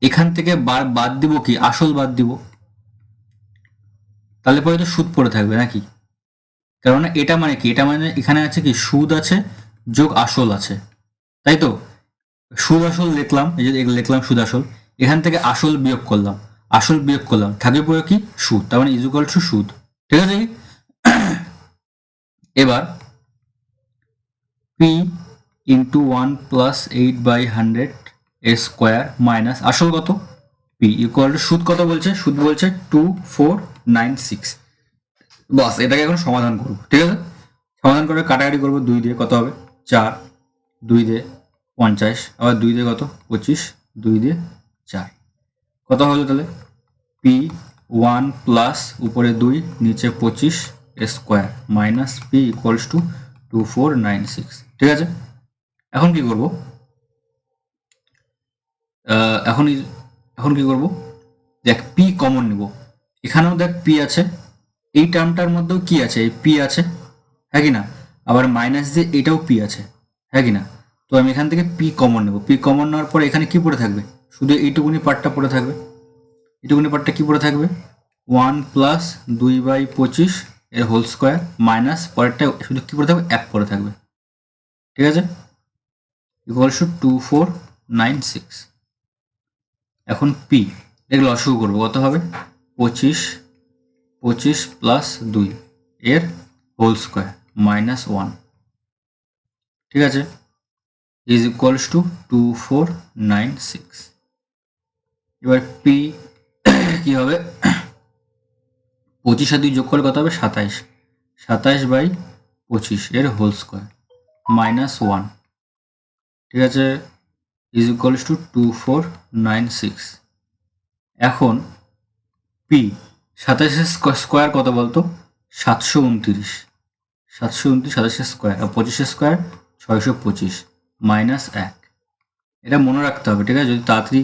এখান থেকে বাদ দিব কি, আসল বাদ দিব, তাহলে পরে তো সুদ পড়ে থাকবে নাকি? কেননা এটা মানে কি, এটা মানে এখানে আছে কি সুদ আছে যোগ আসল আছে, তাই তো? সুদ আসল লিখলাম, এই যে লিখলাম সুদ আসল, এখান থেকে আসল বিয়োগ করলাম, আসল বিয়োগ করলাম, থাকবে পরে কি সুদ, তার মানে ইজ ইকুয়াল টু সুদ। ঠিক আছে কি? এবার পি ইন্টু 1 প্লাস 8/100 এর স্কোয়ার মাইনাস আসল কত পি ইকুয়াল টু সুদ কত বলছে, সুদ বলছে 2496। বাস, এটাকে এখন সমাধান করবো। ঠিক আছে, সমাধান করে কাটাকাটি করবো, 2 দিয়ে কত হবে 4, 2 দিয়ে 50, আবার 2 দিয়ে কত 25, 2 দিয়ে 4, কত হলো তাহলে পি 1 প্লাস উপরে 2 নিচে 25 square minus P equals two 2496। ঠিক আছে, এখন কি করব, এখন এখন কি করব, দেখ পি কমন নিব, এখানেও দেখ পি আছে, এই টার্মটার মধ্যেও কি আছে, এই পি আছে, হ্যাঁ কি না? আবার মাইনাস দিয়ে এটাও পি আছে, হ্যাঁ কি না? তো আমি এখান থেকে পি কমন নেব, পি কমন নেওয়ার পরে এখানে কি পড়ে থাকবে, শুধু এইটুকুনি পার্টটা পড়ে থাকবে, এইটুকুনি পার্টটা কি পড়ে থাকবে 1 প্লাস 2/25 এর হোল স্কোয়ার মাইনাস পরেরটা শুধু কি পড়ে থাকবে 1 পড়ে থাকবে। ঠিক আছে, ইকুয়ালস টু 2496। এখন পি এগুলো লসাগু করবো, কত হবে 25 প্লাস 2 এর হোল স্কোয়ার মাইনাস 1। ঠিক আছে, ইজ ইকুয়ালস টু 2496। এবার পি কি হবে, 25 আর 2 যোগ করলে কত হবে 27, 27/25 এর হোল স্কোয়ার মাইনাস 1। ঠিক আছে, ইজ ইকুয়ালস টু 2496। এখন পি 27 স্কোয়ার কত বলতো 729, 2729 স্কোয়ার আর 25 স্কোয়ার 625 মাইনাস 1। এটা মনে রাখতে হবে। ঠিক আছে, যদি তাড়াতাড়ি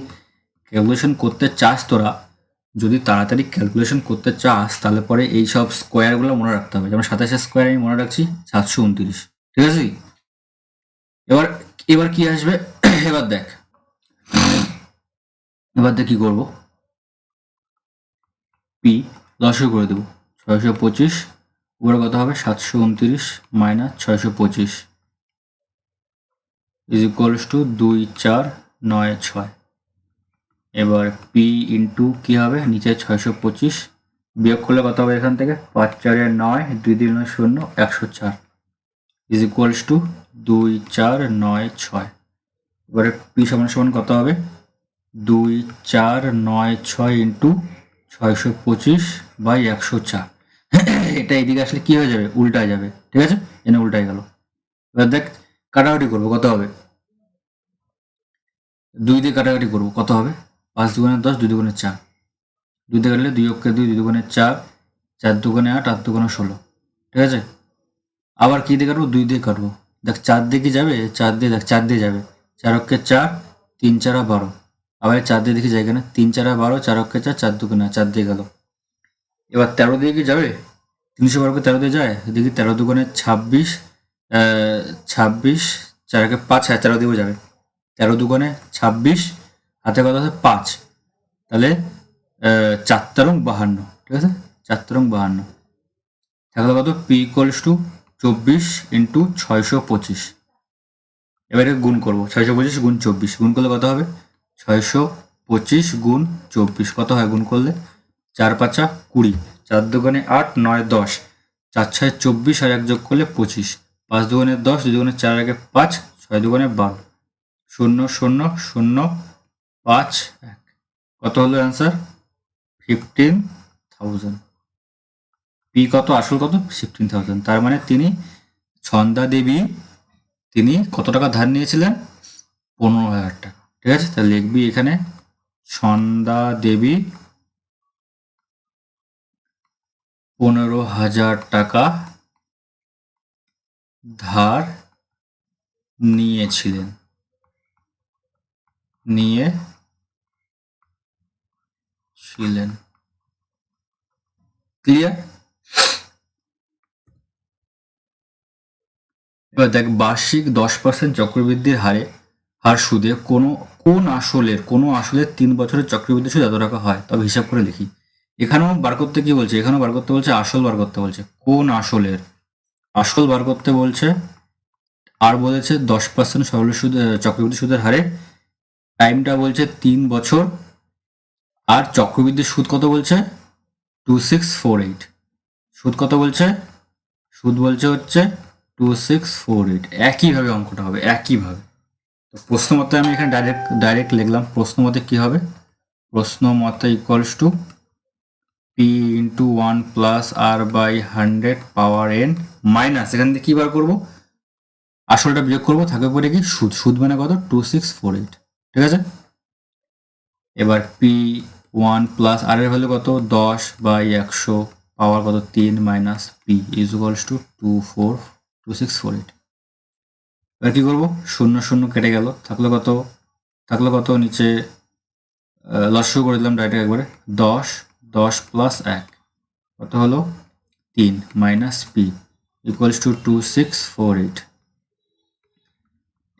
ক্যালকুলেশন করতে চাস তোরা, যদি তাড়াতাড়ি ক্যালকুলেশন করতে চাস তাহলে পরে এই সব স্কোয়ারগুলো মনে রাখতে হবে। যেমন 27 স্কোয়ার আমি মনে রাখছি 729। ঠিক আছে, এবার এবার কি আসবে এবার দেখ, এবার দেখ কি করবো, পি লসাগু করে দেবো, 625 উপরে কত হবে 729 মাইনাস 625 ইজ ইকুয়ালস টু 2496। এবার পি ইন্টু কী হবে, নিচে 625 বিয়োগ করলে কত হবে এখান থেকে 5 4 9, 2 2 9 0, 104 ইজ ইকুয়ালস টু 2496। এবারে পি সমান সমান কত হবে 2496 ইন্টু 625/104। এটা এদিকে আসলে কি হয়ে যাবে, উল্টায় যাবে। ঠিক আছে, এনে উল্টায় গেল। এবার দেখ কাটাকাটি করবো, কত হবে 2 দিয়ে কাটাকাটি করবো, কত হবে 5 দুগুণে 10, 2 দুগুণে 4, 2 দিয়ে কাটলে 2 অক্ষে 2, 2 দুগুণে 4, 4 দুগুণে 8, 8 দুগুণে 16। ঠিক আছে, আবার কি দিয়ে কাটবো 2 দিয়ে কাটবো, দেখ 4 দিয়ে কি যাবে, 4 দিয়ে দেখ 4 দিয়ে যাবে, 4 অক্ষে 4, 3 4 12, আবার 4 দিয়ে দেখি যায় কিনা, 3 4 12, 4 অক্ষে 4, 4 দুগুণে 4 দিয়ে গেল। এবার 13 দিয়ে কি যাবে, 312 13 দিয়ে যায়, দেখি 13 দুগুণে 26, 26, 4 একে 5, হ্যাঁ 13 দিয়েও যাবে, 13 দুগুণে 26, হাতে কত আছে 5, তাহলে 4 তেরং 52। ঠিক আছে, 4 তেরং 52 থাকলে কত পি ইকুয়ালস টু 24 ইন্টু 625। এবারে গুণ করবো, 625 গুণ 24 গুণ করলে কত হবে 625 গুণ 24 কত হয় গুণ করলে 4 5 20, 4 দুগুণে 8, 9 10, 4 6 24 আর 1 যোগ করলে 25, 5 দুগুণে 10, 2 দুগুণে 4 আগে 5, 6 দুগুণে 12, 0 0 0 5 1। কত হলো অ্যান্সার 15,000। পি কত, আসল কত 15,000। তার মানে তিনি ছন্দা দেবী তিনি কত টাকা ধার নিয়েছিলেন? 15,000 টাকা। ঠিক আছে, তাহলে লিখবি এখানে ছন্দা দেবী 15,000 টাকা ধার নিয়েছিলেন। ক্লিয়ার? এবার দেখ, বার্ষিক 10% চক্রবৃদ্ধির হার সুদে কোন আসলের 3 বছরের চক্রবৃদ্ধি সুদ এত টাকা হয়, তবে হিসাব করে লিখি। এখানেও বার করতে কি বলছে? এখানেও বার করতে বলছে, আসল বার করতে বলছে। কোন আসলের আসল বার করতে বলছে, আর বলেছে 10% সরল সুদ চক্রবৃদ্ধি সুদের হারে, টাইমটা বলছে 3 বছর, আর চক্রবৃদ্ধির সুদ কত বলছে? 2648। সুদ কত বলছে? সুদ বলছে হচ্ছে 2648। একইভাবে অঙ্কটা হবে, একইভাবে। তো প্রশ্ন মতে আমি এখানে ডাইরেক্ট লিখলাম। প্রশ্ন মতে কি হবে? প্রশ্ন মতে equals to P into 1+r/100 power n minus, এখান থেকে কি বার করবো? আসলটা বিয়োগ করবো, থাকবে পরে কি? সুদ মানে কত? 2648। ঠিক আছে, এবার p1+r এর ভ্যালু কত? 10/100 পাওয়ার কত? 3 minus P is equals two 2648। এবার কি করবো? 0 0 কেটে গেল, থাকলো কত নিচে? লসাগু করে দিলাম ডাইরেক্ট একবারে। 10 + 1 কত হলো? 3 মাইনাস পি ইকুয়ালস টু 2648।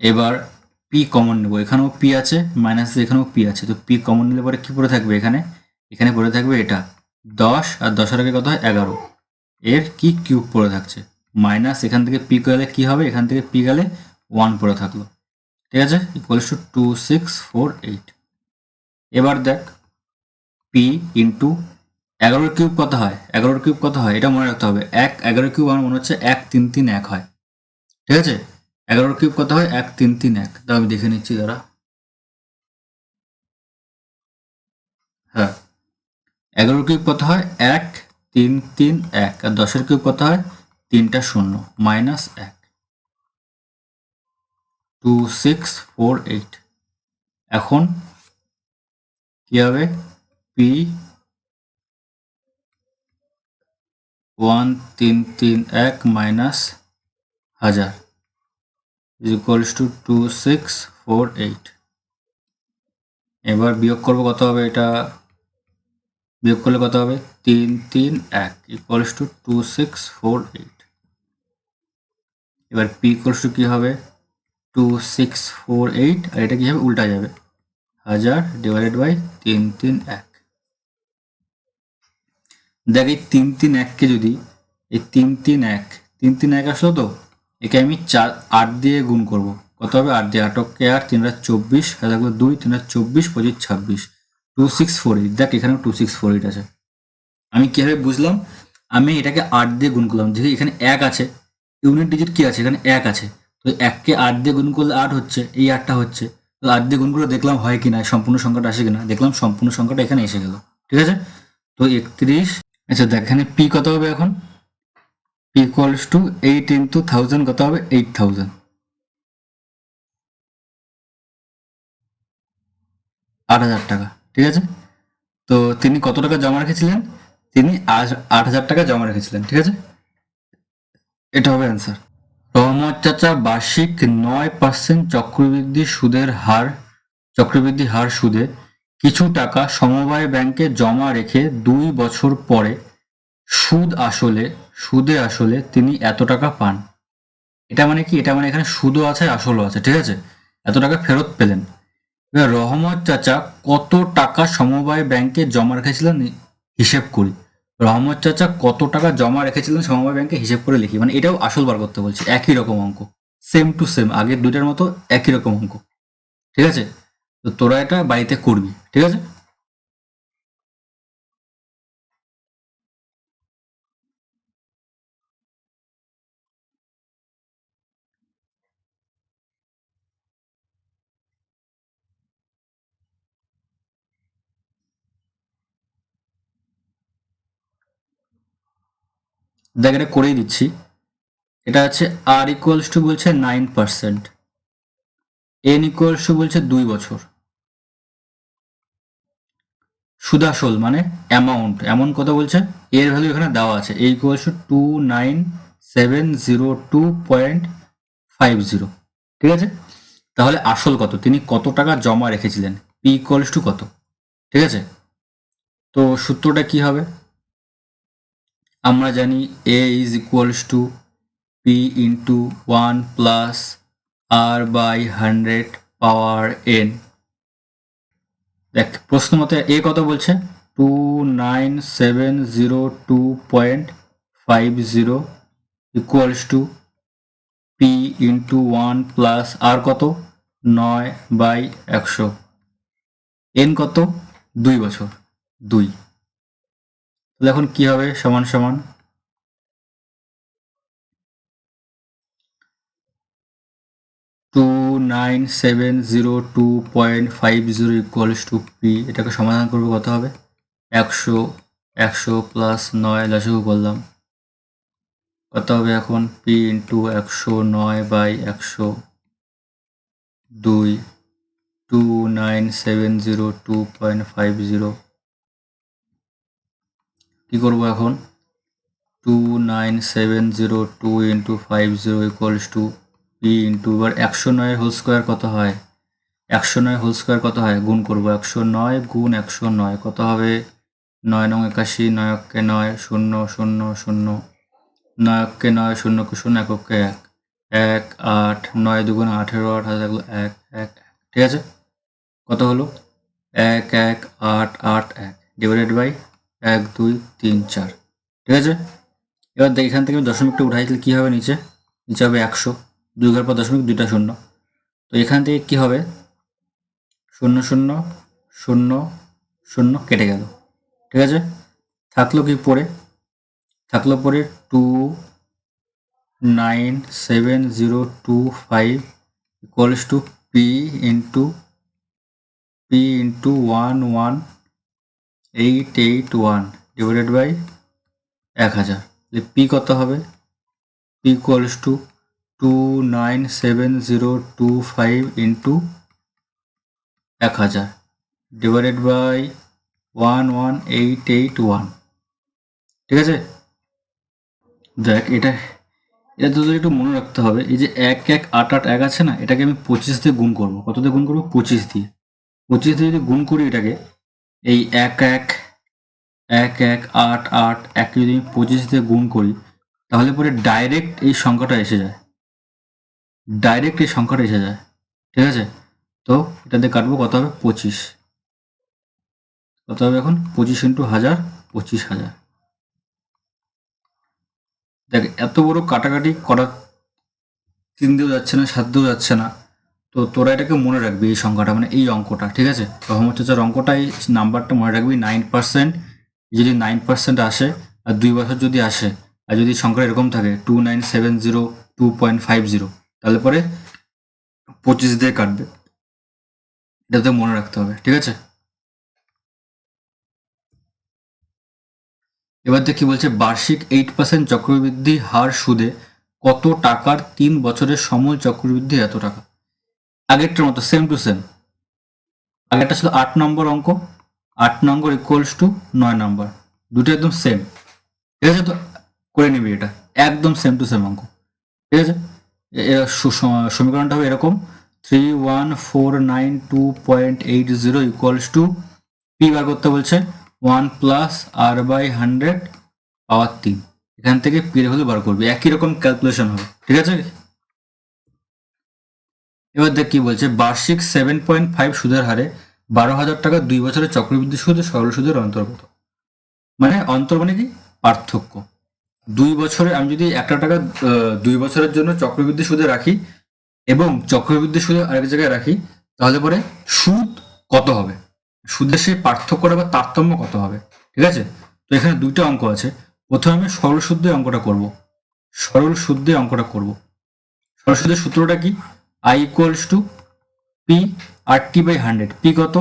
এবার পি কমন নেবো, এখানেও পি আছে, মাইনাস এখানেও পি আছে, তো পি কমন নিলে পরে কি পড়ে থাকবে? এখানে পড়ে থাকবে এটা 10, আর 10-এর আগে কত হয়? 11, এর কি কিউব পড়ে থাকছে। মাইনাস এখান থেকে পি গেলে কি হবে? এখান থেকে পি গেলে 1 পড়ে থাকলো। ঠিক আছে, ইকুয়ালস টু 2648। এবার দেখ, পি ইন্টু 11 কিউব কত হয়? 11 কিউব কত হয় এটা মনে রাখতে হবে। 11 কিউব আমার মনে হচ্ছে 1331 হয়। ঠিক আছে, 11 কিউব কত হয়? 1331। তো আমি দেখে নিচ্ছি, দাঁড়া। হ্যাঁ, 11 কিউব কত হয়? 1331। আর 10-এর কিউব কত হয়? 3টা 0 মাইনাস 1, 2648। এখন কি হবে? P 1331 minus 1000 is equals two 2648। এবার বিয়োগ করবো, কত হবে এটা? বিয়োগ করলে কত হবে? 331 ইকুয়ালস টু 2648। এবার পি ইকুয়ালস টু কি হবে? 2648, আর এটা কি হবে? উল্টা যাবে, 1000 ডিভাইডেড বাই 331। দেখ, এই 331কে যদি, এই 331 আসলো তো, একে আমি 8 দিয়ে গুণ করব। কত হবে? 8 দিয়ে, 8কে 8, 3-24, থাকলো 2, 3-24, 25, 26, 2648। দেখ, এখানেও 2648 আছে। আমি কিভাবে বুঝলাম? আমি এটাকে 8 দিয়ে গুণ করলাম, যেহেতু এখানে 1 আছে, ইউনিট ডিজিট কি আছে? এখানে 1 আছে, তো 1কে 8 দিয়ে গুণ করলে 8 হচ্ছে, এই 8টা হচ্ছে। তো 8 দিয়ে গুণ করে দেখলাম হয় কিনা, সম্পূর্ণ সংখ্যাটা আসে কিনা, দেখলাম সম্পূর্ণ সংখ্যাটা এখানে এসে গেল। ঠিক আছে, তো 31। আচ্ছা দেখ, এখানে পি কত হবে? এখন পি ইকুয়ালস টু 8 ইন্টু 1000 কত হবে? 8000, 8,000 টাকা। ঠিক আছে, তো তিনি কত টাকা জমা রেখেছিলেন? তিনি 8,000 টাকা জমা রেখেছিলেন। ঠিক আছে, এটা হবে অ্যান্সার। রহমত চাচা বার্ষিক 9% চক্রবৃদ্ধি হার সুদে কিছু টাকা সমবায় ব্যাংকে জমা রেখে 2 বছর পরে সুদে আসলে তিনি এত টাকা পান। এটা মানে কি? এটা মানে এখানে সুদও আছে, আসলও আছে। ঠিক আছে, এত টাকা ফেরত পেলেন। এবার রহমত চাচা কত টাকা সমবায় ব্যাংকে জমা রেখেছিলেন হিসেব করি। রহমত চাচা কত টাকা জমা রেখেছিলেন সমবায় ব্যাংকে হিসেব করে লিখি। মানে এটাও আসল বার করতে বলছে, একই রকম অঙ্ক, সেম টু সেম, আগের দুইটার মতো একই রকম অঙ্ক। ঠিক আছে, তো তোরা এটা বাড়িতে করবি। ঠিক আছে, দেখ এটা করেই দিচ্ছি। এটা আছে আর ইকুয়ালস টু বলছে 9%, এন ইকুয়ালস টু বলছে 2 বছর, সুদাসল মানে অ্যামাউন্ট কত বলছে, এর ভ্যালু এখানে দেওয়া আছে, এ ইকুয়ালস টু 29702.50, ঠিক আছে। তাহলে আসল কত, তিনি কত টাকা জমা রেখেছিলেন, পি ইকুয়ালস টু কত, ঠিক আছে। তো সূত্রটা কি হবে, আমরা জানি A is equals to P into 1 plus R by 100 power N. দেখ প্রশ্ন মতে এ কত বলছে, 29702.50 equals to P into 1 plus R কত 9/100, এন কত 2 বছর 2। তাহলে এখন কি হবে, সমান সমান 29702.50 ইকুয়ালস টু পি, এটাকে সমাধান করবো কত হবে, 100 প্লাস 9 লসাগু করলাম, কত হবে এখন পি ইন্টু 100 9/100 2, 29702.50, কি করবো এখন, 29702 into 50 equals to P into, এবার 109 হোল স্কোয়ার কত হয়, 109 হোল স্কোয়ার কত হয়, গুণ করবো, 109 গুণ 109 কত হবে, 9 9 81, 9 কে 9, 0 0 0, 9 কে 9, 0 কে 0, 1 কে 1, 1 8, 9 দুগুণ 18, 8 হাতে থাকলো 1 1 1, ঠিক আছে। কত হলো 1 1 8 8 1 ডিভাইডেড বাই 1 2 3 4, ঠিক আছে। এবার দেখ এখান থেকে আমি দশমিকটা উঠাই তাহলে কি হবে, নিচে হবে 100, 2 ঘর পর দশমিক 2টা শূন্য, তো এখান থেকে কি হবে 0 0 0 0 কেটে গেল, ঠিক আছে। থাকলো কি পরে, থাকলো পরে 29702.5 equals to P into 11881 divided by 1000, P কত হবে, P equals to 29702.5 into 1000 divided by 11881, ঠিক আছে। দেখ এটা তোদের একটু মনে রাখতে হবে, এই যে 1 1 8 8 1 আছে না, এটাকে আমি 25 দিয়ে গুণ করবো, কত দিয়ে গুণ করবো, 25 দিয়ে, 25 দিয়ে যদি গুণ করি এটাকে, এই 1 1 1 1 8 8 1 যদি আমি 25 দিয়ে গুণ করি, তাহলে পরে ডাইরেক্ট এই সংখ্যাটা এসে যায়, ঠিক আছে। তো এটা দিয়ে কাটবো, কত হবে 25, কত হবে এখন 25 ইন্টু 1000, 25,000। দেখ এত বড় কাটাকাটি করার 3 দিয়েও যাচ্ছে না, 7 দিয়েও যাচ্ছে না, তো তোরা এটাকে মনে রাখবি, এই সংখ্যাটা মানে এই অঙ্কটা, ঠিক আছে। প্রথমোচ্চার অঙ্কটা এই নাম্বারটা মনে রাখবি 9%, যদি 9% আসে আর 2 বছর যদি আসে, আর যদি সংখ্যা এরকম থাকে 29702.50, তাহলে পরে 25 দিয়ে কাটবে, এটাতে মনে রাখতে হবে, ঠিক আছে। এবার দেখ কি বলছে, বার্ষিক 8% চক্রবৃদ্ধি হার সুদে কত টাকার 3 বছরের সমূল চক্রবৃদ্ধি এত টাকা। আগেরটার মতো সেম টু সেম, আগেরটা ছিল 8 নম্বর অঙ্ক, 8 নম্বর ইকুয়ালস টু 9 নম্বর, দুটো একদম সেম, ঠিক আছে। তো করে নিবি, এটা একদম সেম টু সেম অঙ্ক, ঠিক আছে। সমীকরণটা হবে এরকম, 31492.80 ইকুয়ালস টু পি বার করতে বলছে 1 প্লাস আর বাই 100 পাওয়ার 3, এখান থেকে পি এর ভ্যালু বার করবি, একই রকম ক্যালকুলেশন হবে, ঠিক আছে। এবার দেখ কি বলছে, বার্ষিক 7.5 সুদের হারে 12,000 টাকা 2 বছরের চক্রবৃদ্ধি সুদ সরল সুদের অন্তর্গত, মানে অন্তর মানে কি পার্থক্য, 2 বছরে আমি যদি 1 টাকা 2 বছরের জন্য চক্রবৃদ্ধি সুদে রাখি এবং চক্রবৃদ্ধি সুদে আরেক জায়গায় রাখি, তাহলে পরে সুদ কত হবে, সুদের সেই পার্থক্যটা বা তারতম্য কত হবে, ঠিক আছে। তো এখানে দুইটা অঙ্ক আছে, প্রথমে আমি সরল সুদ দিয়ে অঙ্কটা করব, সরল সুদের সূত্রটা কি, I equals to P R T by 100, P কত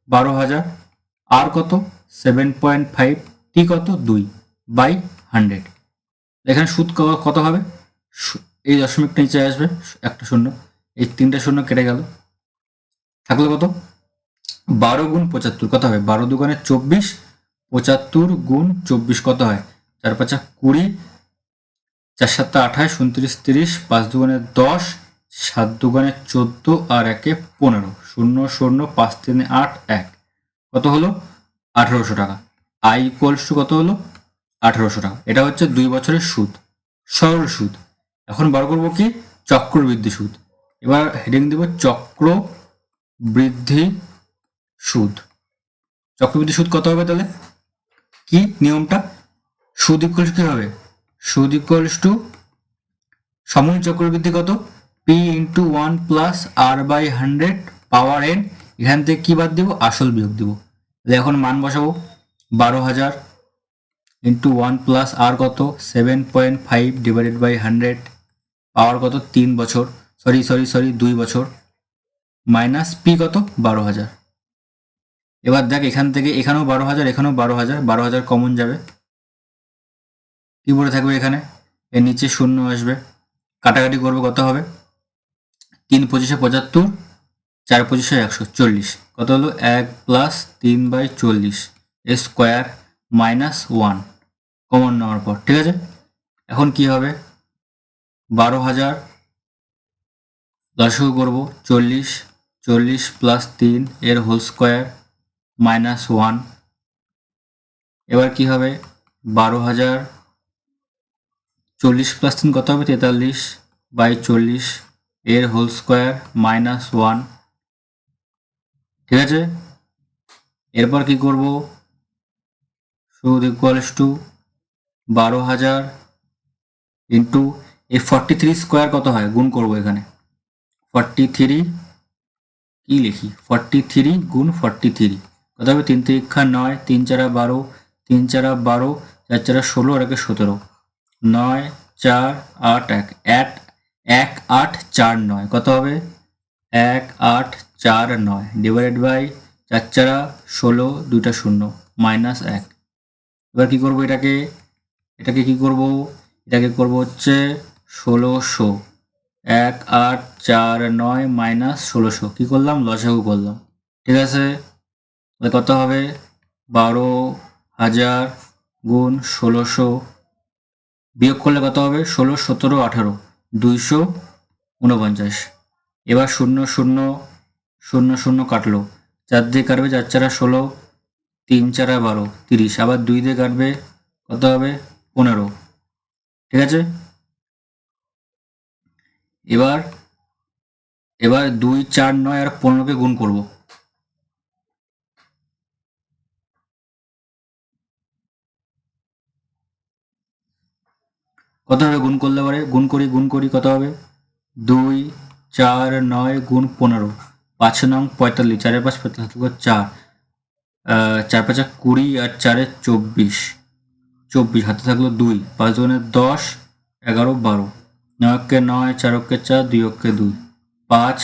12,000, আর কত 7.5, টি কত 2 বাই 100, এখানে সুদ কত হবে, এই দশমিকটা নিচে আসবে, একটা শূন্য, এই 3টে শূন্য কেটে গেল, থাকলো কত? 12 গুণ 75 কত হবে? 12 দুগুণে 24, 75 গুণ 24 কত হয়? 4 5 20, 4 7 28, 29 30, 5 দুগুণে 10, 7 দুগুণে 14 আর 1 15, 0 0 5 3 8 1, কত হলো? 1800 টাকা। আই ইকুয়ালস টু কত হলো? 1800 টাকা। এটা হচ্ছে 2 বছরের সুদ, সরল সুদ। এখন বার করবো কি? চক্রবৃদ্ধি সুদ। এবার হেডিং দেব চক্রবৃদ্ধি সুদ। চক্রবৃদ্ধি সুদ কত হবে তাহলে? কি নিয়মটা? সুদ ইকুয়ালস কি হবে? সুদ ইকুয়ালস টু সমূল চক্রবৃদ্ধি কত? P into 1 plus R by 100 power N. এখান থেকে কি বাদ দিব? আসল বিয়োগ দিব। এখন মান বসাবো, 12,000 ইন্টু 1 প্লাস আর কত? 7.5 ডিভাইডেড বাই 100 পাওয়ার কত? 3 বছর, সরি 2 বছর, মাইনাস পি কত? 12,000। এবার দেখ এখান থেকে এখানেও 12,000, এখানেও 12,000, 12,000 কমন যাবে, কি পড়ে থাকবে এখানে? এর নিচে শূন্য আসবে, কাটাকাটি করবো, কত হবে? 3 পঁচিশে 75, 4 পঁচিশে 140, কত হলো? 1 প্লাস 3/40 স্কোয়ার মাইনাস 1 কমন নেওয়ার পর, ঠিক আছে? এখন কি হবে? 12,000 লসাগু করবো, 40, 40 প্লাস 3 এর হোল স্কোয়ার মাইনাস 1। এবার কি হবে? 12,000 40 প্লাস 3 কত হবে? 43/40 এর হোল স্কোয়ার মাইনাস 1, ঠিক আছে? এরপর কি করব? সুদ ইকুয়ালস টু 12,000 ইন্টু এই 43 স্কোয়ার কত হয়? গুণ করব এখানে, 43 কি লিখি? 43 গুণ 43 কত হবে? 3 3 9, 3 4 12, 3 4 12, 4 4 16 আর 1 17, 9 4 8 1 1 1 8 4 9, কত হবে? 1 8 4 9 ডিভাইডেড বাই 4 4 16, 2টা শূন্য, মাইনাস 1। এবার কি করব? এটাকে কি করব? এটাকে করব হচ্ছে 1600, 1 8 4 9 মাইনাস 1600, কি করলাম? লসাগু করলাম, ঠিক আছে? কত হবে? 12,000 গুণ 1600 বিয়োগ করলে কত হবে? 16 17 18, 249। এবার 0 0 0 0 কাটলো, 4 দিয়ে কাটবে, 4 4 16, 3 4 12, 30, আবার 2 দিয়ে কাটবে, কত হবে? 15, ঠিক আছে? এবার 2 4 9 আর 15কে গুণ করব, কত হবে গুণ করলে? পরে গুণ করি কত হবে? 2 4 9 গুণ 15, 5 নং 45, 4 5 45, 4 4 5 20 আর 4 24, 24 হাতে থাকলো 2, 5 দুগুণে 10 11 12, 9 অক্ষে 9, 4 অক্ষে 4, 2 অক্ষে 2, 5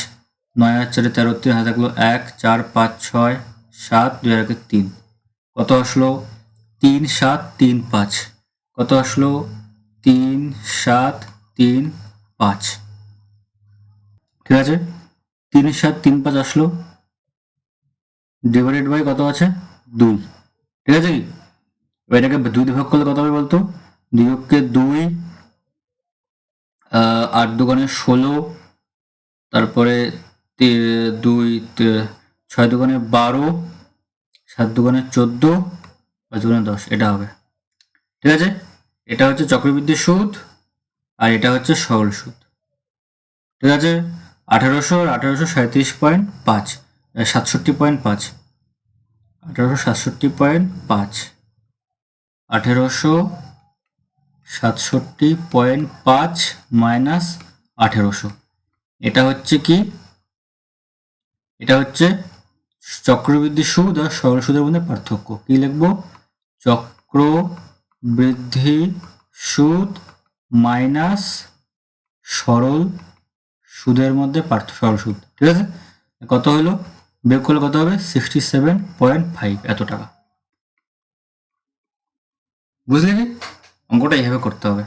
9 আর 4 13, 3 হাতে থাকলো 1, 4 5 6 7, 2 আর 1 3, কত আসলো? 3 7 3 5, কত আসলো? 3 7 3 5, ঠিক আছে? 3 7 3 5 আসলো, ডিভাইডেড বাই কত আছে? 2, ঠিক আছে? কি এটাকে 2 দিয়ে ভাগ করলে কত হবে বলতো? 2 অক্ষে 2, 8 দুগুণে 16, তারপরে 2 6 দুগুণে 12, 7 দুগুণে 14, 5 দুগুণে 10, এটা হবে, ঠিক আছে? এটা হচ্ছে চক্রবৃদ্ধি সুদ আর এটা হচ্ছে সরল সুদ, ঠিক আছে? 1800 আর 1837.5, 67.5, 1867.5, 1867.5 মাইনাস 1800, এটা হচ্ছে কি? এটা হচ্ছে চক্রবৃদ্ধি সুদ আর সরল সুদের মধ্যে পার্থক্য। কি লিখবো? চক্রবৃদ্ধি সুদ মাইনাস সরল সুদের মধ্যে সরল সুদ, ঠিক আছে? কত হলো? বিয়োগ করলে কত হবে? 67.5, এত টাকা। বুঝলি কি? অঙ্কটা এইভাবে করতে হবে।